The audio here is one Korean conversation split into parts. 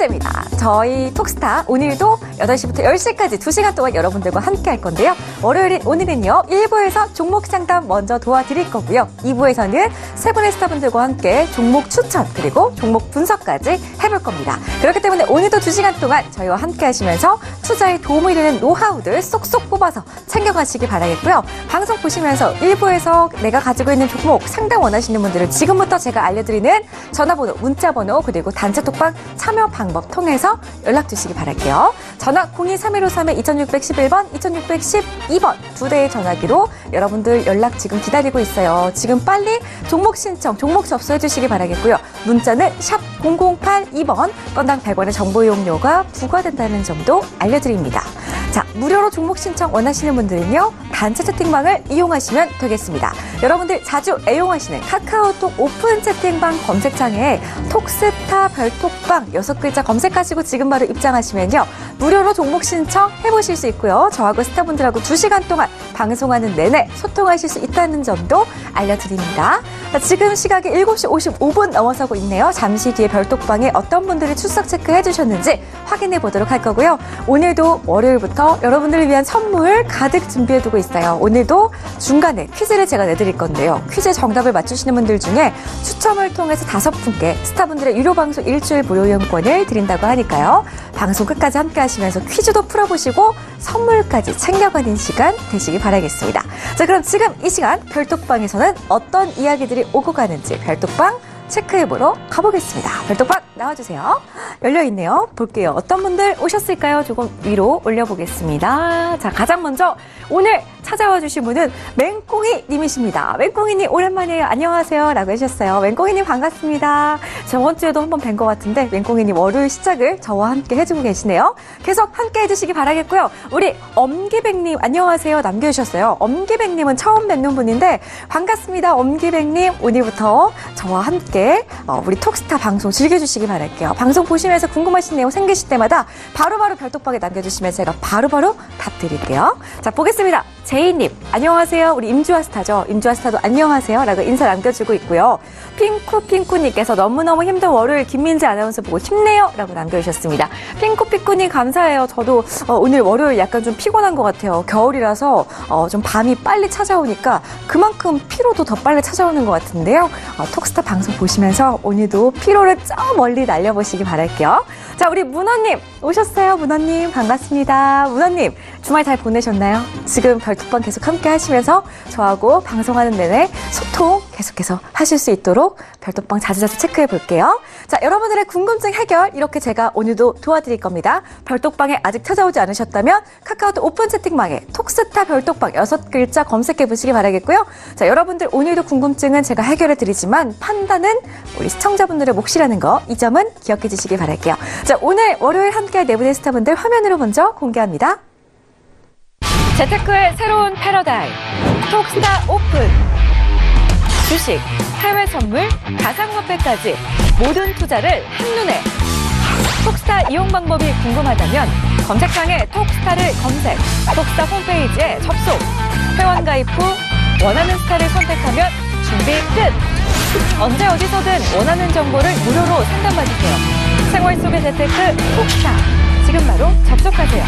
번째입니다. 저희 톡스타 오늘도 8시부터 10시까지 2시간 동안 여러분들과 함께 할 건데요. 월요일인 오늘은요. 1부에서 종목 상담 먼저 도와드릴 거고요. 2부에서는 세 분의 스타분들과 함께 종목 추천 그리고 종목 분석까지 해볼 겁니다. 그렇기 때문에 오늘도 2시간 동안 저희와 함께 하시면서 투자에 도움이 되는 노하우들 쏙쏙 뽑아서 챙겨가시기 바라겠고요. 방송 보시면서 1부에서 내가 가지고 있는 종목 상담 원하시는 분들은 지금부터 제가 알려드리는 전화번호, 문자번호 그리고 단체 톡방 참여 방법 통해서 연락 주시기 바랄게요. 전화 023153-2611번, 2612번 두 대의 전화기로 여러분들 연락 지금 기다리고 있어요. 지금 빨리 종목 신청, 종목 접수해 주시기 바라겠고요. 문자는 샵 0082번, 건당 100원의 정보 이용료가 부과된다는 점도 알려드립니다. 자, 무료로 종목 신청 원하시는 분들은요. 단체 채팅방을 이용하시면 되겠습니다. 여러분들 자주 애용하시는 카카오톡 오픈 채팅방 검색창에 톡스타 별톡방 6글자 검색하시고 지금 바로 입장하시면요. 무료로 종목 신청 해보실 수 있고요. 저하고 스타분들하고 2시간 동안 방송하는 내내 소통하실 수 있다는 점도 알려드립니다. 자, 지금 시각이 7시 55분 넘어서고 있네요. 잠시 뒤에 별톡방에 어떤 분들이 출석 체크해 주셨는지 확인해 보도록 할 거고요. 오늘도 월요일부터 여러분들을 위한 선물 가득 준비해두고 있어요. 오늘도 중간에 퀴즈를 제가 내드릴 건데요. 퀴즈 정답을 맞추시는 분들 중에 추첨을 통해서 5분께 스타분들의 유료 방송 일주일 무료 이용권을 드린다고 하니까요. 방송 끝까지 함께 하시면서 퀴즈도 풀어보시고 선물까지 챙겨가는 시간 되시기 바라겠습니다. 자, 그럼 지금 이 시간 별톡방에서는 어떤 이야기들이 오고 가는지 별톡방 체크해보러 가보겠습니다. 별톡방 나와주세요. 열려있네요. 볼게요. 어떤 분들 오셨을까요? 조금 위로 올려보겠습니다. 자, 가장 먼저 오늘 찾아와 주신 분은 맹꽁이 님이십니다. 맹꽁이 님 오랜만이에요. 안녕하세요. 라고 해주셨어요. 맹꽁이 님 반갑습니다. 저번 주에도 한번 뵌 것 같은데 맹꽁이 님 월요일 시작을 저와 함께 해주고 계시네요. 계속 함께 해주시기 바라겠고요. 우리 엄기백 님 안녕하세요. 남겨주셨어요. 엄기백 님은 처음 뵙는 분인데 반갑습니다. 엄기백 님 오늘부터 저와 함께 우리 톡스타 방송 즐겨주시기 바랄게요. 방송 보시면서 궁금하신 내용 생기실 때마다 바로바로 별톡방에 남겨주시면 제가 바로바로 답 드릴게요. 자, 보겠습니다. 제이님 안녕하세요. 우리 임주아 스타죠. 임주아 스타도 안녕하세요 라고 인사 남겨주고 있고요. 핑쿠님께서 너무너무 힘든 월요일 김민지 아나운서 보고 힘내요 라고 남겨주셨습니다. 핑쿠님 감사해요. 저도 오늘 월요일 약간 좀 피곤한 것 같아요. 겨울이라서 좀 밤이 빨리 찾아오니까 그만큼 피로도 더 빨리 찾아오는 것 같은데요. 톡스타 방송 보시면서 오늘도 피로를 저 멀리 날려보시기 바랄게요. 자, 우리 문어님 오셨어요. 문어님 반갑습니다. 문어님 주말 잘 보내셨나요? 지금 별톡방 계속 함께 하시면서 저하고 방송하는 내내 소통 계속해서 하실 수 있도록 별톡방 자주자주 체크해 볼게요. 자, 여러분들의 궁금증 해결 이렇게 제가 오늘도 도와드릴 겁니다. 별톡방에 아직 찾아오지 않으셨다면 카카오톡 오픈 채팅방에 톡스타 별톡방 6글자 검색해 보시기 바라겠고요. 자, 여러분들 오늘도 궁금증은 제가 해결해 드리지만 판단은 우리 시청자분들의 몫이라는 거 이 점은 기억해 주시기 바랄게요. 자, 오늘 월요일 함께할 네 분의 스타분들 화면으로 먼저 공개합니다. 재테크의 새로운 패러다임 톡스타 오픈 주식, 해외 선물, 가상화폐까지 모든 투자를 한눈에 톡스타 이용 방법이 궁금하다면 검색창에 톡스타를 검색, 톡스타 홈페이지에 접속, 회원 가입 후 원하는 스타를 선택하면 준비 끝! 언제 어디서든 원하는 정보를 무료로 상담받으세요. 생활 속의 재테크 톡스타 지금 바로 접속하세요.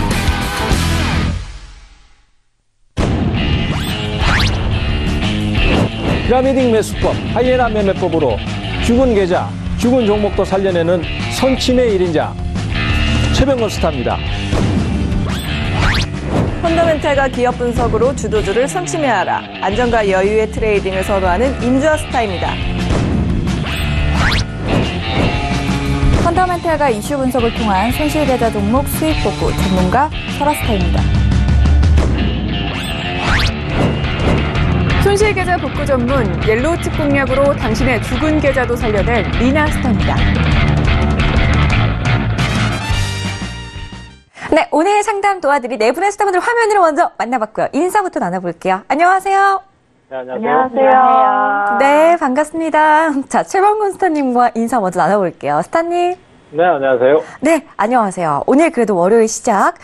피라미딩 매수법, 하이에나 매매법으로 죽은 계좌, 죽은 종목도 살려내는 선침의 1인자 최병건 스타입니다. 펀더멘탈과 기업 분석으로 주도주를 선침해하라. 안정과 여유의 트레이딩을 선호하는 임주아 스타입니다. 펀더멘탈과 이슈 분석을 통한 손실계좌 종목 수익 복구 전문가 설아스타입니다. 손실계좌 복구 전문 옐로우 칩 공략으로 당신의 죽은 계좌도 살려낼 리나 스타입니다. 네, 오늘 상담 도와드릴 네 분의 스타분들 화면으로 먼저 만나봤고요. 인사부터 나눠볼게요. 안녕하세요. 네, 안녕하세요. 네, 반갑습니다. 자, 최범근 스타님과 인사 먼저 나눠볼게요. 스타님. 네, 안녕하세요. 네, 안녕하세요. 오늘 그래도 월요일 시작,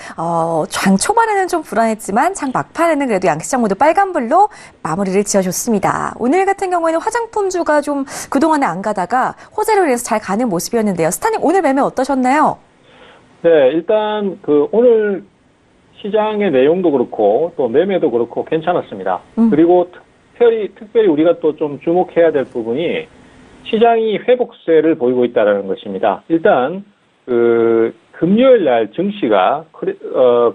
장 초반에는 좀 불안했지만 장 막판에는 그래도 양시장 모두 빨간불로 마무리를 지어줬습니다. 오늘 같은 경우에는 화장품주가 좀 그동안에 안 가다가 호재를 위해서 잘 가는 모습이었는데요. 스타님, 오늘 매매 어떠셨나요? 네, 일단 오늘 시장의 내용도 그렇고 또 매매도 그렇고 괜찮았습니다. 그리고 특별히 우리가 또 좀 주목해야 될 부분이 시장이 회복세를 보이고 있다는 것입니다. 일단 금요일 날 증시가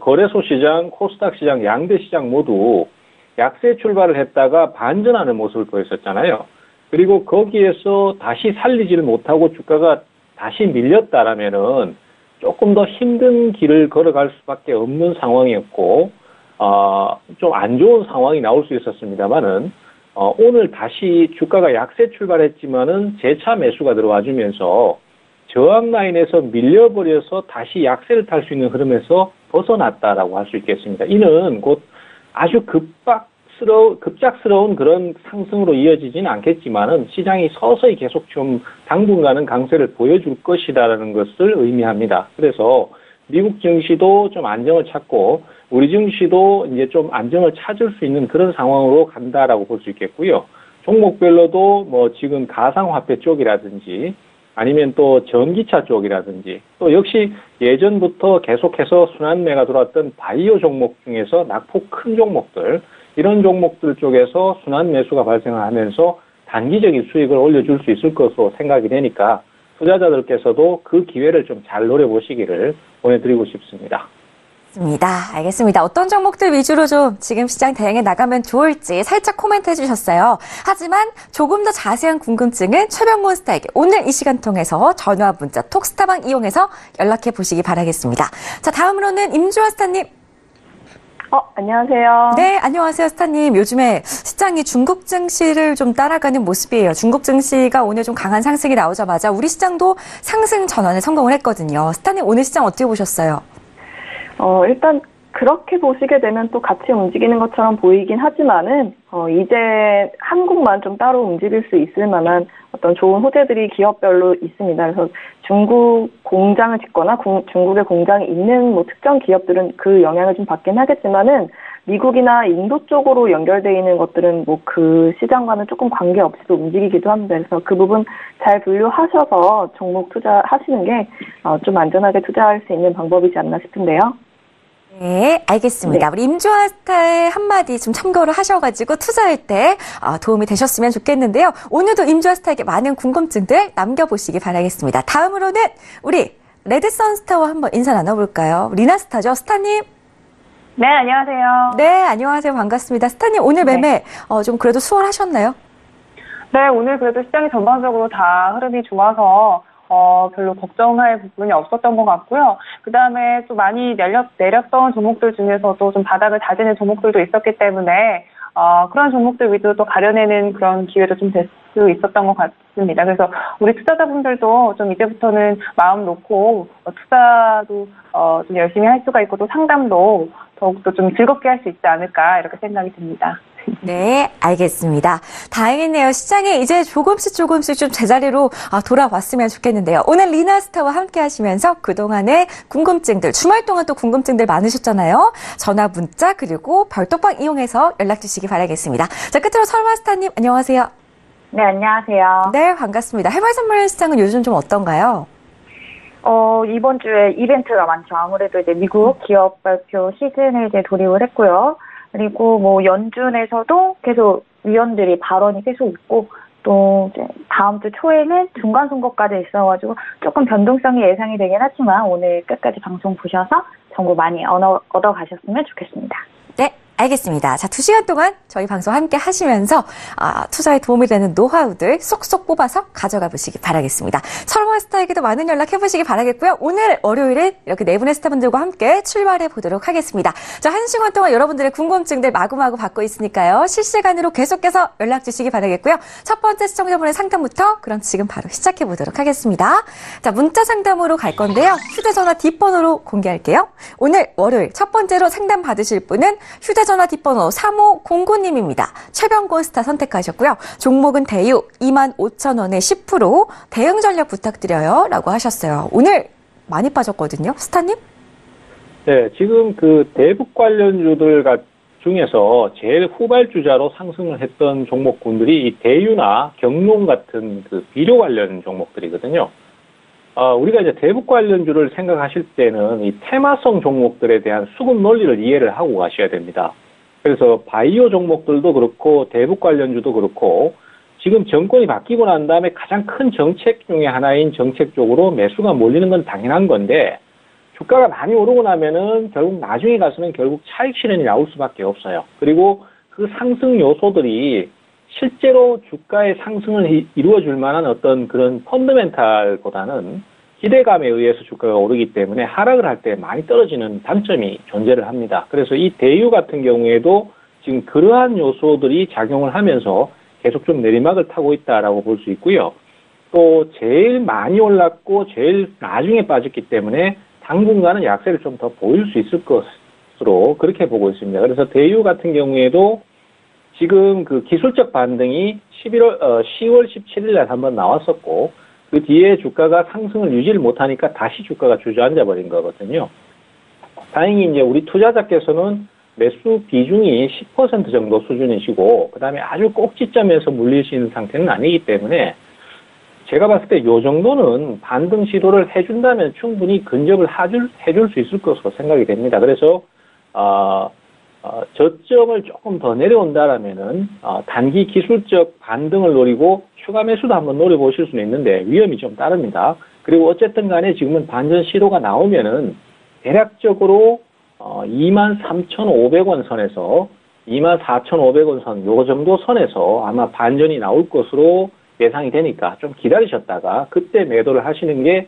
거래소 시장, 코스닥 시장, 양대 시장 모두 약세 출발을 했다가 반전하는 모습을 보였었잖아요. 그리고 거기에서 다시 살리지를 못하고 주가가 다시 밀렸다라면은 조금 더 힘든 길을 걸어갈 수밖에 없는 상황이었고 좀 안 좋은 상황이 나올 수 있었습니다만은 오늘 다시 주가가 약세 출발했지만은 재차 매수가 들어와주면서 저항 라인에서 밀려버려서 다시 약세를 탈 수 있는 흐름에서 벗어났다라고 할 수 있겠습니다. 이는 곧 아주 급작스러운 그런 상승으로 이어지지는 않겠지만은 시장이 서서히 계속 좀 당분간은 강세를 보여줄 것이다라는 것을 의미합니다. 그래서 미국 증시도 좀 안정을 찾고 우리 증시도 이제 좀 안정을 찾을 수 있는 그런 상황으로 간다라고 볼 수 있겠고요. 종목별로도 뭐 지금 가상화폐 쪽이라든지 아니면 또 전기차 쪽이라든지 또 역시 예전부터 계속해서 순환매가 들어왔던 바이오 종목 중에서 낙폭 큰 종목들 이런 종목들 쪽에서 순환 매수가 발생하면서 단기적인 수익을 올려줄 수 있을 것으로 생각이 되니까 투자자들께서도 그 기회를 좀 잘 노려보시기를 보내드리고 싶습니다. 알겠습니다. 어떤 종목들 위주로 좀 지금 시장 대응해 나가면 좋을지 살짝 코멘트 해주셨어요. 하지만 조금 더 자세한 궁금증은 최병곤 스타에게 오늘 이 시간 통해서 전화 문자 톡스타방 이용해서 연락해 보시기 바라겠습니다. 자, 다음으로는 임주아 스타님. 안녕하세요. 네, 안녕하세요, 스타님. 요즘에 시장이 중국 증시를 좀 따라가는 모습이에요. 중국 증시가 오늘 좀 강한 상승이 나오자마자 우리 시장도 상승 전환에 성공을 했거든요. 스타님, 오늘 시장 어떻게 보셨어요? 일단 그렇게 보시게 되면 또 같이 움직이는 것처럼 보이긴 하지만은 이제 한국만 좀 따로 움직일 수 있을 만한 어떤 좋은 호재들이 기업별로 있습니다. 그래서 중국 공장을 짓거나 중국에 공장이 있는 뭐 특정 기업들은 그 영향을 좀 받긴 하겠지만은 미국이나 인도 쪽으로 연결되어 있는 것들은 뭐 그 시장과는 조금 관계없이도 움직이기도 합니다. 그래서 그 부분 잘 분류하셔서 종목 투자하시는 게 좀 안전하게 투자할 수 있는 방법이지 않나 싶은데요. 네, 알겠습니다. 네. 우리 임주아 스타의 한마디 좀 참고를 하셔가지고 투자할 때 도움이 되셨으면 좋겠는데요. 오늘도 임주아 스타에게 많은 궁금증들 남겨보시기 바라겠습니다. 다음으로는 우리 레드선스타와 한번 인사 나눠볼까요? 리나스타죠, 스타님? 네, 안녕하세요. 네, 안녕하세요. 반갑습니다. 스타님, 오늘 매매 좀 그래도 수월하셨나요? 네, 오늘 그래도 시장이 전반적으로 다 흐름이 좋아서 별로 걱정할 부분이 없었던 것 같고요. 그 다음에 또 많이 내렸던 종목들 중에서도 좀 바닥을 다지는 종목들도 있었기 때문에 그런 종목들 위주로 또 가려내는 그런 기회도 좀 될 수 있었던 것 같습니다. 그래서 우리 투자자분들도 좀 이제부터는 마음 놓고 투자도 좀 열심히 할 수가 있고 또 상담도 더욱더 좀 즐겁게 할 수 있지 않을까 이렇게 생각이 듭니다. 네, 알겠습니다. 다행이네요. 시장에 이제 조금씩 좀 제자리로 돌아왔으면 좋겠는데요. 오늘 리나스타와 함께 하시면서 그동안의 궁금증들, 주말 동안 또 궁금증들 많으셨잖아요. 전화, 문자, 그리고 별도방 이용해서 연락 주시기 바라겠습니다. 자, 끝으로 설마스타님, 안녕하세요. 네, 안녕하세요. 네, 반갑습니다. 해외 선물 시장은 요즘 좀 어떤가요? 이번 주에 이벤트가 많죠. 아무래도 이제 미국 기업 발표 시즌에 이제 돌입을 했고요. 그리고 뭐 연준에서도 계속 위원들이 발언이 계속 있고 또 이제 다음 주 초에는 중간 선거까지 있어가지고 조금 변동성이 예상이 되긴 하지만 오늘 끝까지 방송 보셔서 정보 많이 얻어 가셨으면 좋겠습니다. 네, 알겠습니다. 자, 2시간 동안 저희 방송 함께 하시면서 투자에 도움이 되는 노하우들 쏙쏙 뽑아서 가져가 보시기 바라겠습니다. 설마 스타에게도 많은 연락해 보시기 바라겠고요. 오늘 월요일은 이렇게 네 분의 스타분들과 함께 출발해 보도록 하겠습니다. 자, 1시간 동안 여러분들의 궁금증들 마구마구 받고 있으니까요. 실시간으로 계속해서 연락 주시기 바라겠고요. 첫 번째 시청자분의 상담부터 그럼 지금 바로 시작해 보도록 하겠습니다. 자, 문자 상담으로 갈 건데요. 휴대전화 뒷번호로 공개할게요. 오늘 월요일 첫 번째로 상담 받으실 분은 휴대전화 휴대전화 뒷번호 3509님입니다. 최병곤 스타 선택하셨고요. 종목은 대유 25,000원에 10% 대응 전략 부탁드려요 라고 하셨어요. 오늘 많이 빠졌거든요. 스타님? 네, 지금 그 대북 관련주들 중에서 제일 후발주자로 상승을 했던 종목군들이 이 대유나 경농 같은 그 비료 관련 종목들이거든요. 우리가 이제 대북 관련주를 생각하실 때는 이 테마성 종목들에 대한 수급 논리를 이해를 하고 가셔야 됩니다. 그래서 바이오 종목들도 그렇고 대북 관련주도 그렇고 지금 정권이 바뀌고 난 다음에 가장 큰 정책 중에 하나인 정책 쪽으로 매수가 몰리는 건 당연한 건데 주가가 많이 오르고 나면은 결국 나중에 가서는 결국 차익 실현이 나올 수밖에 없어요. 그리고 그 상승 요소들이 실제로 주가의 상승을 이루어줄 만한 어떤 그런 펀더멘탈보다는 기대감에 의해서 주가가 오르기 때문에 하락을 할 때 많이 떨어지는 단점이 존재를 합니다. 그래서 이 대유 같은 경우에도 지금 그러한 요소들이 작용을 하면서 계속 좀 내리막을 타고 있다라고 볼 수 있고요. 또 제일 많이 올랐고 제일 나중에 빠졌기 때문에 당분간은 약세를 좀 더 보일 수 있을 것으로 그렇게 보고 있습니다. 그래서 대유 같은 경우에도 지금 그 기술적 반등이 10월 17일 날 한번 나왔었고 그 뒤에 주가가 상승을 유지를 못하니까 다시 주가가 주저앉아 버린 거거든요. 다행히 이제 우리 투자자께서는 매수 비중이 10% 정도 수준이시고 그다음에 아주 꼭지점에서 물릴 수 있는 상태는 아니기 때문에 제가 봤을 때 요 정도는 반등 시도를 해준다면 충분히 근접을 해줄 수 있을 것으로 생각이 됩니다. 그래서 저점을 조금 더 내려온다라면은 단기 기술적 반등을 노리고 추가 매수도 한번 노려보실 수는 있는데 위험이 좀 따릅니다. 그리고 어쨌든 간에 지금은 반전 시도가 나오면은 대략적으로 23,500원 선에서 24,500원 선 요 정도 선에서 아마 반전이 나올 것으로 예상이 되니까 좀 기다리셨다가 그때 매도를 하시는 게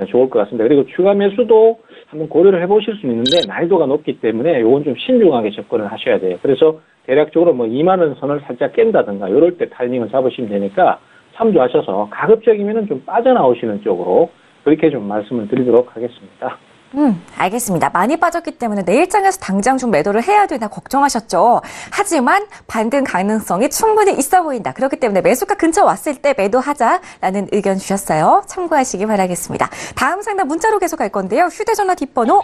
좋을 것 같습니다. 그리고 추가 매수도 한번 고려를 해보실 수는 있는데 난이도가 높기 때문에 이건 좀 신중하게 접근을 하셔야 돼요. 그래서 대략적으로 뭐 2만 원 선을 살짝 깬다든가 이럴 때 타이밍을 잡으시면 되니까 참조하셔서 가급적이면은 좀 빠져나오시는 쪽으로 그렇게 좀 말씀을 드리도록 하겠습니다. 알겠습니다. 많이 빠졌기 때문에 내일장에서 당장 좀 매도를 해야 되나 걱정하셨죠. 하지만 반등 가능성이 충분히 있어 보인다. 그렇기 때문에 매수가 근처 왔을 때 매도하자라는 의견 주셨어요. 참고하시기 바라겠습니다. 다음 상담 문자로 계속 갈 건데요. 휴대전화 뒷번호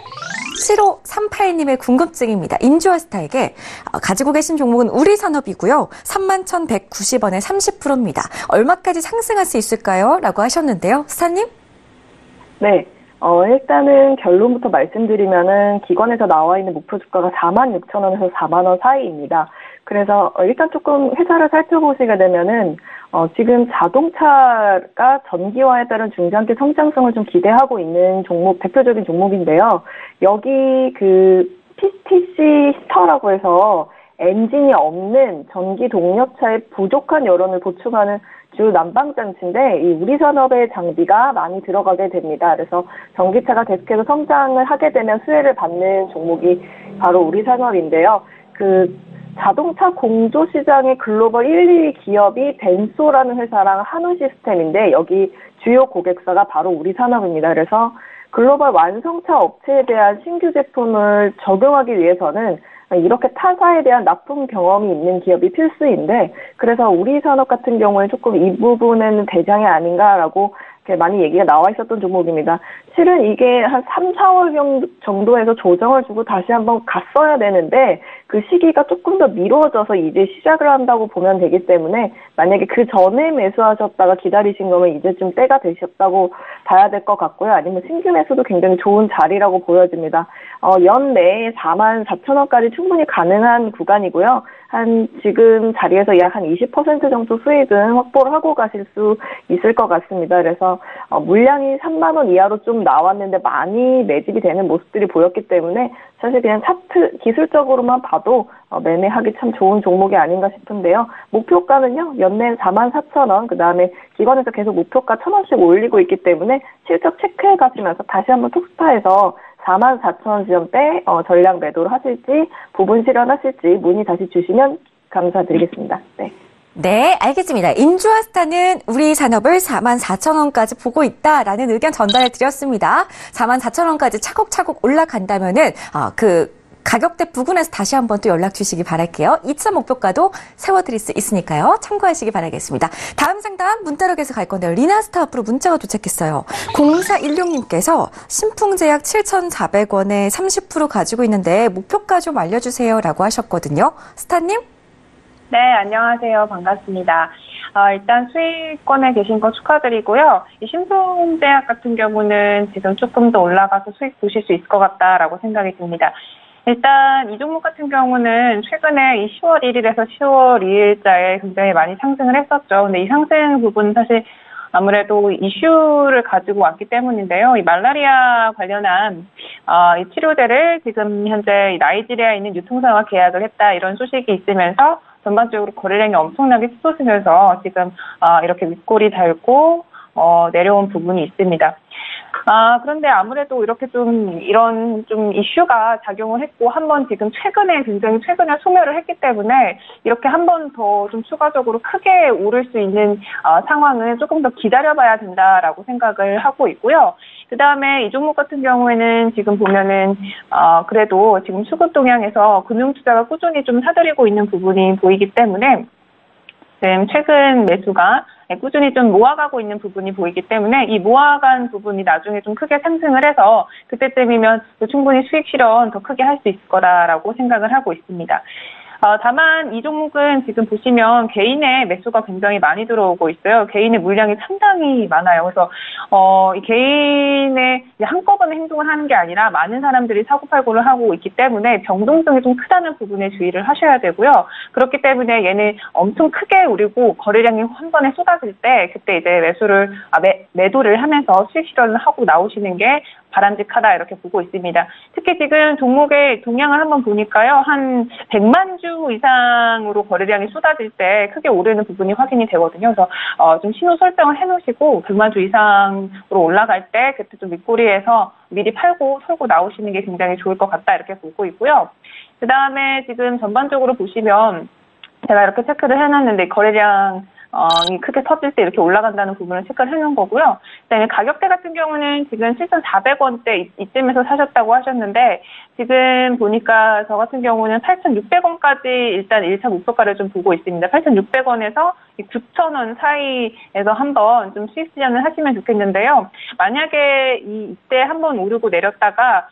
7538님의 궁금증입니다. 인주어스타에게 가지고 계신 종목은 우리산업이고요. 31,190원에 30%입니다. 얼마까지 상승할 수 있을까요? 라고 하셨는데요. 스타님? 네. 일단은 결론부터 말씀드리면은 기관에서 나와 있는 목표 주가가 46,000원에서 4만원 사이입니다. 그래서 일단 조금 회사를 살펴보시게 되면은 지금 자동차가 전기화에 따른 중장기 성장성을 좀 기대하고 있는 종목, 대표적인 종목인데요. 여기 그 PTC 스터라고 해서 엔진이 없는 전기 동력차의 부족한 여론을 보충하는 주 난방장치인데 이 우리산업의 장비가 많이 들어가게 됩니다. 그래서 전기차가 계속해서 성장을 하게 되면 수혜를 받는 종목이 바로 우리산업인데요. 그 자동차 공조 시장의 글로벌 1, 2위 기업이 덴소라는 회사랑 한우시스템인데 여기 주요 고객사가 바로 우리산업입니다. 그래서 글로벌 완성차 업체에 대한 신규 제품을 적용하기 위해서는 이렇게 타사에 대한 납품 경험이 있는 기업이 필수인데 그래서 우리산업 같은 경우에 조금 이 부분에는 대장이 아닌가라고 많이 얘기가 나와 있었던 종목입니다. 실은 이게 한 3, 4월 정도에서 조정을 주고 다시 한번 갔어야 되는데 그 시기가 조금 더 미뤄져서 이제 시작을 한다고 보면 되기 때문에 만약에 그 전에 매수하셨다가 기다리신 거면 이제 좀 때가 되셨다고 봐야 될 것 같고요. 아니면 신규 매수도 굉장히 좋은 자리라고 보여집니다. 연내에 44,000원까지 충분히 가능한 구간이고요. 한 지금 자리에서 약 한 20% 정도 수익은 확보를 하고 가실 수 있을 것 같습니다. 그래서 물량이 3만 원 이하로 좀 나왔는데 많이 매집이 되는 모습들이 보였기 때문에 사실 그냥 차트 기술적으로만 봐도 매매하기 참 좋은 종목이 아닌가 싶은데요. 목표가는요. 연내 44,000원 그다음에 기관에서 계속 목표가 1,000원씩 올리고 있기 때문에 실적 체크해 가시면서 다시 한번 톡스타에서 44,000원 지점대 전략 매도를 하실지 부분 실현하실지 문의 다시 주시면 감사드리겠습니다. 네. 네, 알겠습니다. 인주아스타는 우리 산업을 44,000원까지 보고 있다라는 의견 전달을 드렸습니다. 44,000원까지 차곡차곡 올라간다면은 그 가격대 부근에서 다시 한번 또 연락 주시기 바랄게요. 2차 목표가도 세워드릴 수 있으니까요. 참고하시기 바라겠습니다. 다음 상담 문자로에서 갈 건데요. 리나스타 앞으로 문자가 도착했어요. 0416님께서 신풍제약 7,400원에 30% 가지고 있는데 목표가 좀 알려주세요 라고 하셨거든요. 스타님? 네, 안녕하세요. 반갑습니다. 일단 수익권에 계신 거 축하드리고요. 이 신풍제약 같은 경우는 지금 조금 더 올라가서 수익 보실 수 있을 것 같다라고 생각이 듭니다. 일단 이 종목 같은 경우는 최근에 이 10월 1일에서 10월 2일자에 굉장히 많이 상승을 했었죠. 근데 이 상승 부분은 사실 아무래도 이슈를 가지고 왔기 때문인데요. 이 말라리아 관련한 이 치료제를 지금 현재 나이지리아에 있는 유통사와 계약을 했다 이런 소식이 있으면서 전반적으로 거래량이 엄청나게 쏟아지면서 지금 이렇게 윗골이 달고 내려온 부분이 있습니다. 그런데 아무래도 이렇게 이런 이슈가 작용을 했고, 지금 최근에 소멸을 했기 때문에, 이렇게 한 번 더 추가적으로 크게 오를 수 있는, 상황은 조금 더 기다려봐야 된다라고 생각을 하고 있고요. 그 다음에 이 종목 같은 경우에는 지금 보면은, 그래도 지금 수급 동향에서 금융투자가 꾸준히 사들이고 있는 부분이 보이기 때문에, 지금 최근 매수가 꾸준히 모아가고 있는 부분이 보이기 때문에 이 모아간 부분이 나중에 크게 상승을 해서 그때쯤이면 충분히 수익 실현 더 크게 할 수 있을 거다라고 생각을 하고 있습니다. 다만 이 종목은 지금 보시면 개인의 매수가 굉장히 많이 들어오고 있어요. 개인의 물량이 상당히 많아요. 그래서 이 개인의 한꺼번에 행동을 하는 게 아니라 많은 사람들이 사고팔고를 하고 있기 때문에 병동성이 크다는 부분에 주의를 하셔야 되고요. 그렇기 때문에 얘는 엄청 크게 오르고 거래량이 한 번에 쏟아질 때 그때 이제 매도를 하면서 수익 실현을 하고 나오시는 게 바람직하다 이렇게 보고 있습니다. 특히 지금 종목의 동향을 한번 보니까요. 한 100만 주 이상으로 거래량이 쏟아질 때 크게 오르는 부분이 확인이 되거든요. 그래서 신호 설정을 해놓으시고 100만 주 이상으로 올라갈 때 그때 윗꼬리에서 미리 팔고 털고 나오시는 게 굉장히 좋을 것 같다 이렇게 보고 있고요. 그 다음에 지금 전반적으로 보시면 제가 이렇게 체크를 해놨는데 거래량 이 크게 터질 때 이렇게 올라간다는 부분을 체크를 해놓은 거고요. 그다음에 가격대 같은 경우는 지금 7,400원대 이쯤에서 사셨다고 하셨는데 지금 보니까 저 같은 경우는 8,600원까지 일단 1차 목표가를 보고 있습니다. 8,600원에서 9,000원 사이에서 한번 수익 실현을 하시면 좋겠는데요. 만약에 이때 한번 오르고 내렸다가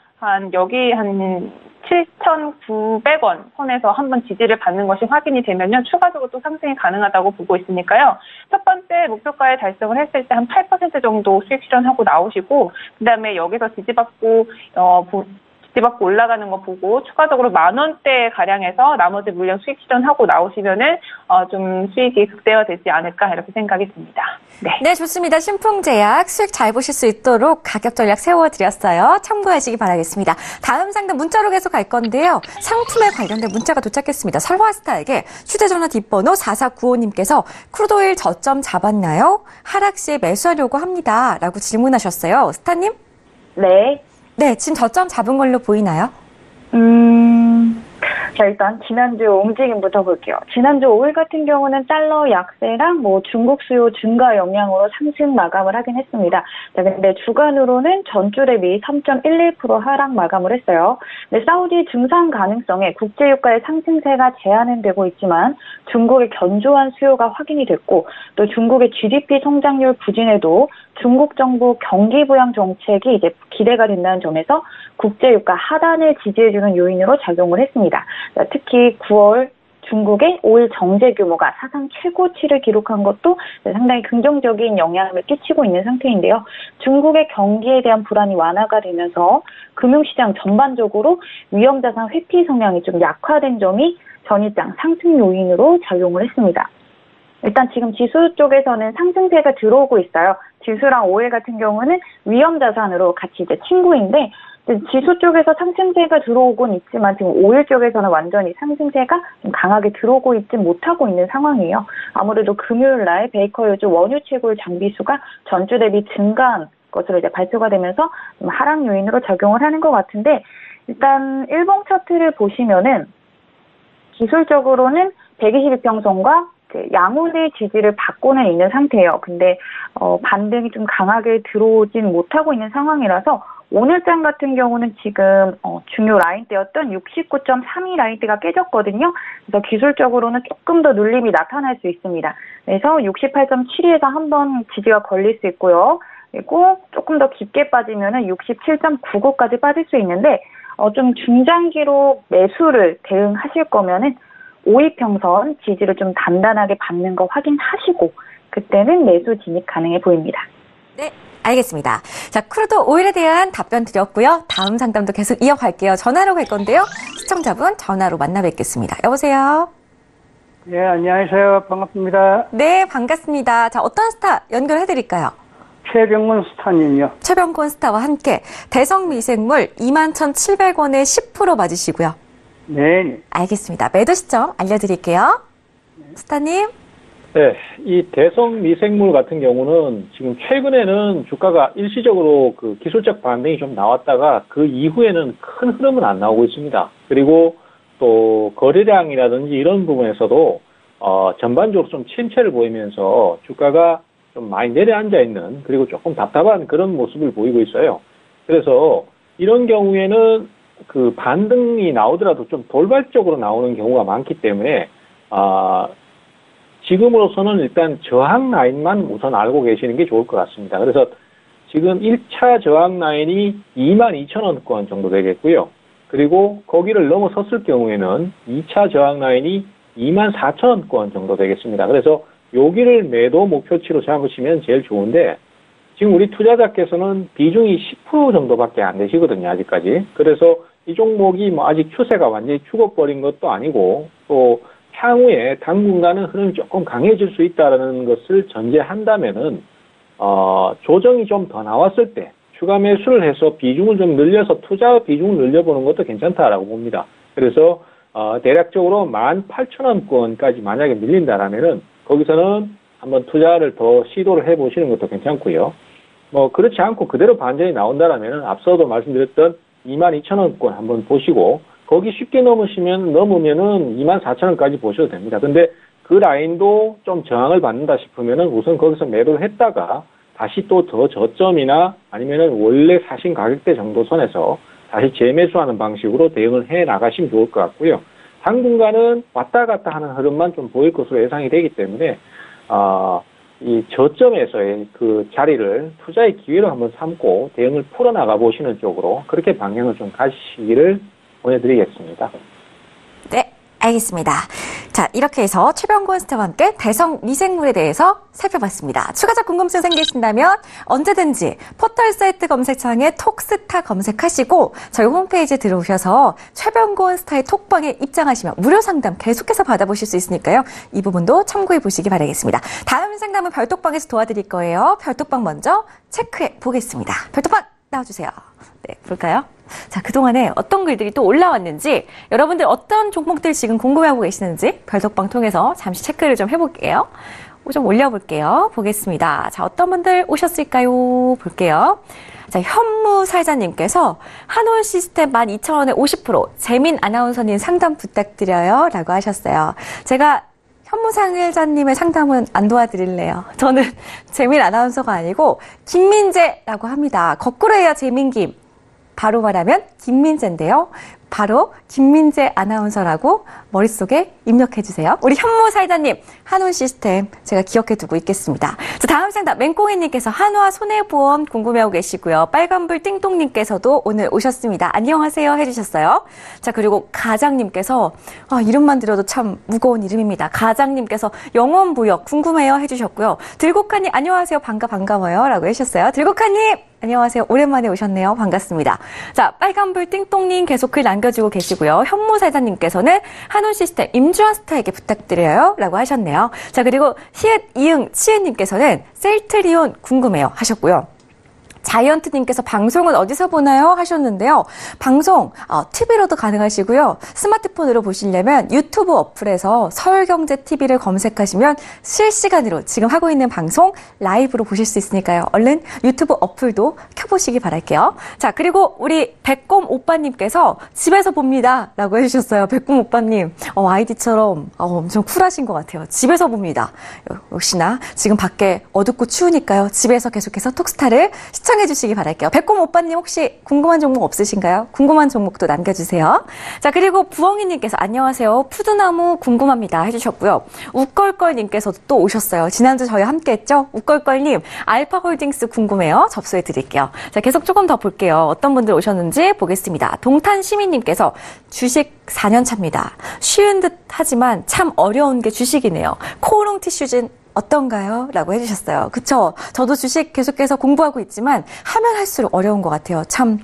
여기 한 7,900원 선에서 한번 지지를 받는 것이 확인이 되면요. 추가적으로 또 상승이 가능하다고 보고 있으니까요. 첫 번째 목표가에 달성을 했을 때 한 8% 정도 수익 실현하고 나오시고 그다음에 여기서 지지받고 올라가는 거 보고 추가적으로 10,000원대 가량에서 나머지 물량 수익 실현하고 나오시면은 수익이 극대화되지 않을까 이렇게 생각이 듭니다. 네, 좋습니다. 신풍제약 수익 잘 보실 수 있도록 가격 전략 세워드렸어요. 참고하시기 바라겠습니다. 다음 상담 문자로 계속 갈 건데요. 상품에 관련된 문자가 도착했습니다. 설화스타에게 휴대전화 뒷번호 4495님께서 크루드오일 저점 잡았나요? 하락 시에 매수하려고 합니다. 라고 질문하셨어요. 스타님? 네, 지금 저점 잡은 걸로 보이나요? 자, 일단 지난주 움직임부터 볼게요. 지난주 5일 같은 경우는 달러 약세랑 중국 수요 증가 영향으로 상승 마감을 하긴 했습니다. 자, 근데 주간으로는 전주 대비 3.11% 하락 마감을 했어요. 근데 사우디 증산 가능성에 국제유가의 상승세가 제한은 되고 있지만 중국의 견조한 수요가 확인이 됐고 또 중국의 GDP 성장률 부진에도 중국 정부 경기 부양 정책이 이제 기대가 된다는 점에서 국제유가 하단을 지지해주는 요인으로 작용을 했습니다. 특히 9월 중국의 5일 정제 규모가 사상 최고치를 기록한 것도 상당히 긍정적인 영향을 끼치고 있는 상태인데요. 중국의 경기에 대한 불안이 완화가 되면서 금융시장 전반적으로 위험자산 회피 성향이 좀 약화된 점이 전일장 상승 요인으로 작용을 했습니다. 일단 지금 지수 쪽에서는 상승세가 들어오고 있어요. 지수랑 5일 같은 경우는 위험자산으로 같이 이제 친구인데 지수 쪽에서 상승세가 들어오곤 있지만 지금 5일 쪽에서는 완전히 상승세가 좀 강하게 들어오고 있지 못하고 있는 상황이에요. 아무래도 금요일 날 베이커 요즘 원유 채굴 장비수가 전주 대비 증가한 것으로 이제 발표가 되면서 좀 하락 요인으로 작용을 하는 것 같은데 일단 일봉 차트를 보시면은 기술적으로는 122평선과 양호의 지지를 받고는 있는 상태예요. 근데 반등이 좀 강하게 들어오진 못하고 있는 상황이라서 오늘장 같은 경우는 지금 중요 라인대였던 69.32 라인대가 깨졌거든요. 그래서 기술적으로는 조금 더 눌림이 나타날 수 있습니다. 그래서 68.72에서 한번 지지가 걸릴 수 있고요. 그리고 조금 더 깊게 빠지면은 67.99까지 빠질 수 있는데 좀 중장기로 매수를 대응하실 거면은 5이평선 지지를 좀 단단하게 받는 거 확인하시고 그때는 매수 진입 가능해 보입니다. 네, 알겠습니다. 자, 크루드 오일에 대한 답변 드렸고요. 다음 상담도 계속 이어갈게요. 전화로 갈 건데요. 시청자분 전화로 만나 뵙겠습니다. 여보세요? 네, 안녕하세요. 반갑습니다. 네, 반갑습니다. 자, 어떤 스타 연결해드릴까요? 최병문 스타님이요. 최병권 스타와 함께 대성미생물 21,700원에 10% 맞으시고요. 네. 알겠습니다. 매도 시점 알려드릴게요. 스타님. 네, 이 대성 미생물 같은 경우는 지금 최근에는 주가가 일시적으로 그 기술적 반등이 좀 나왔다가 그 이후에는 큰 흐름은 안 나오고 있습니다. 그리고 또 거래량이라든지 이런 부분에서도 전반적으로 좀 침체를 보이면서 주가가 좀 많이 내려앉아 있는 그리고 조금 답답한 그런 모습을 보이고 있어요. 그래서 이런 경우에는 그 반등이 나오더라도 좀 돌발적으로 나오는 경우가 많기 때문에 지금으로서는 일단 저항 라인만 우선 알고 계시는 게 좋을 것 같습니다. 그래서 지금 1차 저항 라인이 22,000원권 정도 되겠고요. 그리고 거기를 넘어섰을 경우에는 2차 저항 라인이 24,000원권 정도 되겠습니다. 그래서 여기를 매도 목표치로 잡으시면 제일 좋은데 지금 우리 투자자께서는 비중이 10% 정도밖에 안 되시거든요, 아직까지. 그래서 이 종목이 뭐 아직 추세가 완전히 죽어버린 것도 아니고 또 향후에 당분간은 흐름이 조금 강해질 수 있다는 것을 전제한다면은 조정이 좀 더 나왔을 때 추가 매수를 해서 비중을 좀 늘려서 투자 비중을 늘려보는 것도 괜찮다라고 봅니다. 그래서 대략적으로 18,000원권까지 만약에 밀린다라면은 거기서는 한번 투자를 더 시도를 해보시는 것도 괜찮고요. 뭐 그렇지 않고 그대로 반전이 나온다라면은 앞서도 말씀드렸던 22,000원권 한번 보시고 거기 쉽게 넘으면은 24,000원까지 보셔도 됩니다. 근데 그 라인도 좀 저항을 받는다 싶으면은 우선 거기서 매도를 했다가 다시 또 더 저점이나 아니면은 원래 사신 가격대 정도 선에서 다시 재매수하는 방식으로 대응을 해 나가시면 좋을 것 같고요. 당분간은 왔다 갔다 하는 흐름만 좀 보일 것으로 예상이 되기 때문에 이 저점에서의 그 자리를 투자의 기회로 한번 삼고 대응을 풀어나가 보시는 쪽으로 그렇게 방향을 좀 가시기를 보내드리겠습니다. 네, 알겠습니다. 자, 이렇게 해서 최병권 스타와 함께 대성 미생물에 대해서 살펴봤습니다. 추가적 궁금증 생기신다면 언제든지 포털 사이트 검색창에 톡스타 검색하시고 저희 홈페이지에 들어오셔서 최병권 스타의 톡방에 입장하시면 무료 상담 계속해서 받아보실 수 있으니까요. 이 부분도 참고해 보시기 바라겠습니다. 다음 상담은 별톡방에서 도와드릴 거예요. 별톡방 먼저 체크해 보겠습니다. 별톡방 나와주세요. 네, 볼까요? 자, 그동안에 어떤 글들이 또 올라왔는지 여러분들 어떤 종목들 지금 궁금해하고 계시는지 별톡방 통해서 잠시 체크를 좀 해볼게요. 좀 올려볼게요. 보겠습니다. 자, 어떤 분들 오셨을까요? 볼게요. 자, 현무사회자님께서 한올 시스템 12,000원에 50% 재민 아나운서님 상담 부탁드려요. 라고 하셨어요. 제가 현무사회자님의 상담은 안 도와드릴래요. 저는 재민 아나운서가 아니고 김민재라고 합니다. 거꾸로 해야 재민김. 바로 말하면 김민재인데요. 바로 김민재 아나운서라고 머릿속에 입력해주세요. 우리 현무사회자님, 한우 시스템 제가 기억해두고 있겠습니다. 자, 다음 상담 맹꽁이님께서 한우와 손해보험 궁금해하고 계시고요. 빨간불 띵동님께서도 오늘 오셨습니다. 안녕하세요 해주셨어요. 자, 그리고 가장님께서 이름만 들어도 참 무거운 이름입니다. 가장님께서 영원무역 궁금해요 해주셨고요. 들국화님 안녕하세요 반가워요 라고 해주셨어요. 들국화님 안녕하세요. 오랜만에 오셨네요. 반갑습니다. 자, 빨간불 띵동님 계속 글 남겨주고 계시고요. 현무사회자님께서는 한올 시스템 임주아스타에게 부탁드려요. 라고 하셨네요. 자, 그리고 히읗 이응 치혜님께서는 셀트리온 궁금해요 하셨고요. 자이언트님께서 방송은 어디서 보나요? 하셨는데요. 방송 TV로도 가능하시고요. 스마트폰으로 보시려면 유튜브 어플에서 서울경제TV를 검색하시면 실시간으로 지금 하고 있는 방송 라이브로 보실 수 있으니까요. 얼른 유튜브 어플도 켜보시기 바랄게요. 자, 그리고 우리 백곰 오빠님께서 집에서 봅니다 라고 해주셨어요. 백곰 오빠님 아이디처럼 엄청 쿨하신 것 같아요. 집에서 봅니다. 역시나 지금 밖에 어둡고 추우니까요. 집에서 계속해서 톡스타를 시청해 신청해 주시기 바랄게요. 백곰 오빠님 혹시 궁금한 종목 없으신가요? 궁금한 종목도 남겨주세요. 자, 그리고 부엉이님께서 안녕하세요. 푸드나무 궁금합니다 해주셨고요. 웃걸걸님께서도 또 오셨어요. 지난주 저희 함께 했죠? 웃걸걸님, 알파홀딩스 궁금해요. 접수해 드릴게요. 자, 계속 조금 더 볼게요. 어떤 분들 오셨는지 보겠습니다. 동탄시민님께서 주식 4년 차입니다. 쉬운 듯 하지만 참 어려운 게 주식이네요. 코오롱 티슈즈는 어떤가요? 라고 해주셨어요. 그쵸? 저도 주식 계속해서 공부하고 있지만 하면 할수록 어려운 것 같아요. 참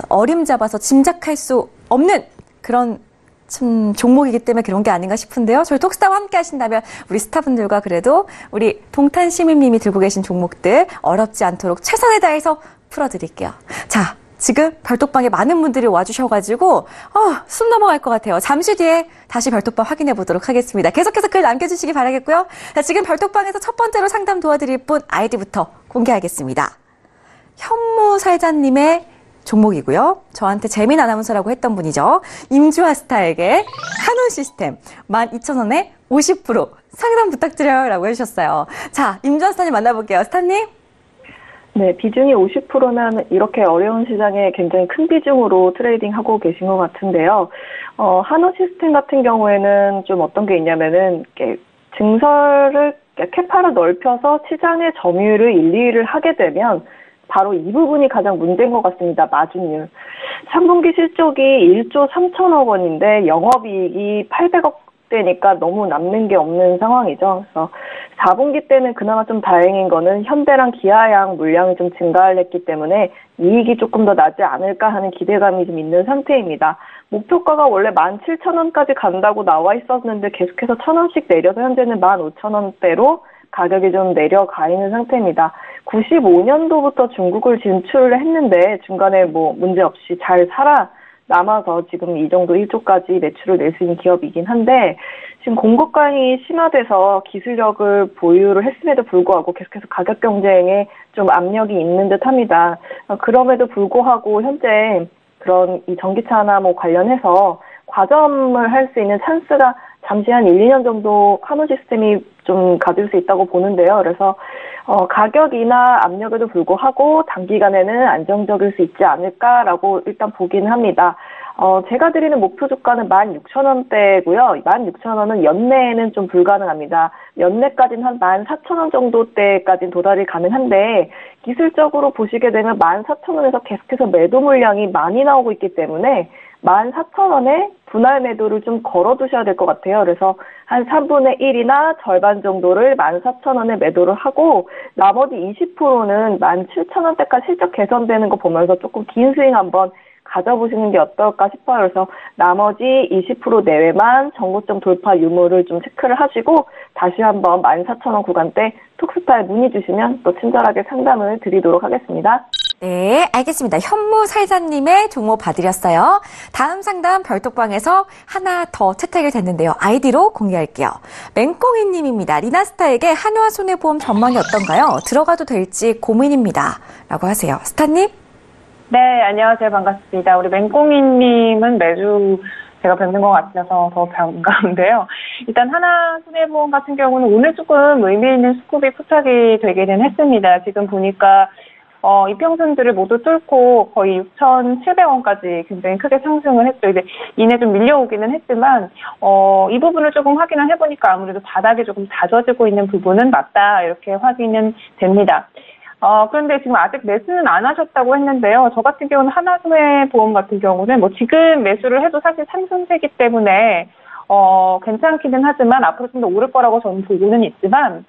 어림잡아서 짐작할 수 없는 그런 참 종목이기 때문에 그런 게 아닌가 싶은데요. 저희 톡스타와 함께 하신다면 우리 스타분들과 그래도 우리 동탄시민님이 들고 계신 종목들 어렵지 않도록 최선을 다해서 풀어드릴게요. 자, 지금 별톡방에 많은 분들이 와주셔가지고 숨 넘어갈 것 같아요. 잠시 뒤에 다시 별톡방 확인해 보도록 하겠습니다. 계속해서 글 남겨주시기 바라겠고요. 자, 지금 별톡방에서 첫 번째로 상담 도와드릴 분 아이디부터 공개하겠습니다. 현무살자님의 종목이고요. 저한테 재민 아나운서라고 했던 분이죠. 임주아스타에게 한원시스템 12,000원에 50% 상담 부탁드려요 라고 해주셨어요. 자, 임주아스타님 만나볼게요. 스타님. 네, 비중이 50%면 이렇게 어려운 시장에 굉장히 큰 비중으로 트레이딩하고 계신 것 같은데요. 한화시스템 같은 경우에는 좀 어떤 게 있냐면은 증설을 캐파를 넓혀서 시장의 점유율을 1, 2위를 하게 되면 바로 이 부분이 가장 문제인 것 같습니다. 마진율. 3분기 실적이 1조 3천억 원인데 영업이익이 800억 대니까 너무 남는 게 없는 상황이죠. 그래서 4분기 때는 그나마 좀 다행인 거는 현대랑 기아양 물량이 좀 증가를 했기 때문에 이익이 조금 더 나지 않을까 하는 기대감이 좀 있는 상태입니다. 목표가가 원래 17,000원까지 간다고 나와 있었는데 계속해서 1,000원씩 내려서 현재는 15,000원대로 가격이 좀 내려가 있는 상태입니다. 95년도부터 중국을 진출을 했는데 중간에 뭐 문제 없이 잘 살아남아서 지금 이 정도 1조까지 매출을 낼 수 있는 기업이긴 한데 지금 공급강이 심화돼서 기술력을 보유를 했음에도 불구하고 계속해서 가격 경쟁에 좀 압력이 있는 듯합니다. 그럼에도 불구하고 현재 그런 이 전기차나 뭐 관련해서 과점을 할 수 있는 찬스가 잠시 한 1, 2년 정도 한우시스템이 좀 가질 수 있다고 보는데요. 그래서 가격이나 압력에도 불구하고 단기간에는 안정적일 수 있지 않을까라고 일단 보긴 합니다. 제가 드리는 목표 주가는 16,000원대고요. 16,000원은 연내에는 좀 불가능합니다. 연내까지는 한 14,000원 정도대까지는 도달이 가능한데 기술적으로 보시게 되면 14,000원에서 계속해서 매도 물량이 많이 나오고 있기 때문에 14,000원에 분할 매도를 좀 걸어두셔야 될 것 같아요. 그래서 한 3분의 1이나 절반 정도를 14,000원에 매도를 하고 나머지 20%는 17,000원대까지 실적 개선되는 거 보면서 조금 긴 스윙 한번 가져보시는 게 어떨까 싶어요. 그래서 나머지 20% 내외만 정고점 돌파 유무를 좀 체크를 하시고 다시 한번 14,000원 구간대 톡스타에 문의 주시면 또 친절하게 상담을 드리도록 하겠습니다. 네, 알겠습니다. 현무살자님의 종목 봐드렸어요. 다음 상담 별톡방에서 하나 더 채택이 됐는데요. 아이디로 공개할게요. 맹꽁이님입니다. 리나스타에게 한화손해보험 전망이 어떤가요? 들어가도 될지 고민입니다. 라고 하세요. 스타님? 네, 안녕하세요. 반갑습니다. 우리 맹꽁이님은 매주 제가 뵙는 것 같아서 더 반가운데요. 일단 하나손해보험 같은 경우는 오늘 조금 의미 있는 스쿱이 포착이 되기는 했습니다. 지금 보니까 이평선들을 모두 뚫고 거의 6,700원까지 굉장히 크게 상승을 했죠. 이제 이내 좀 밀려오기는 했지만 이 부분을 조금 확인을 해보니까 아무래도 바닥에 조금 다져지고 있는 부분은 맞다 이렇게 확인은 됩니다. 그런데 지금 아직 매수는 안 하셨다고 했는데요. 저 같은 경우는 하나손해보험 같은 경우는 뭐 지금 매수를 해도 사실 상승세기 때문에 괜찮기는 하지만 앞으로 좀 더 오를 거라고 저는 보고는 있지만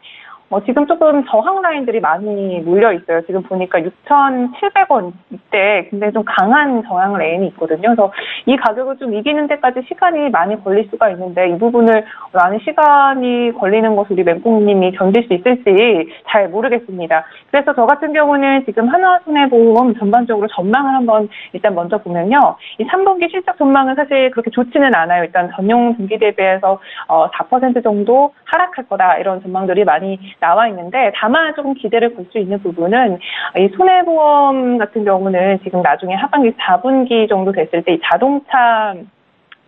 지금 조금 저항 라인들이 많이 몰려 있어요. 지금 보니까 6,700원 이때 굉장히 좀 강한 저항 라인이 있거든요. 그래서 이 가격을 좀 이기는 데까지 시간이 많이 걸릴 수가 있는데 이 부분을 많은 시간이 걸리는 것을 우리 맹꽁님이 견딜 수 있을지 잘 모르겠습니다. 그래서 저 같은 경우는 지금 하나손해보험 전반적으로 전망을 한번 일단 먼저 보면요. 이 3분기 실적 전망은 사실 그렇게 좋지는 않아요. 일단 전용 분기 대비해서 4% 정도 하락할 거다 이런 전망들이 많이 나와 있는데 다만 조금 기대를 볼 수 있는 부분은 이 손해보험 같은 경우는 지금 나중에 하반기 4분기 정도 됐을 때 이 자동차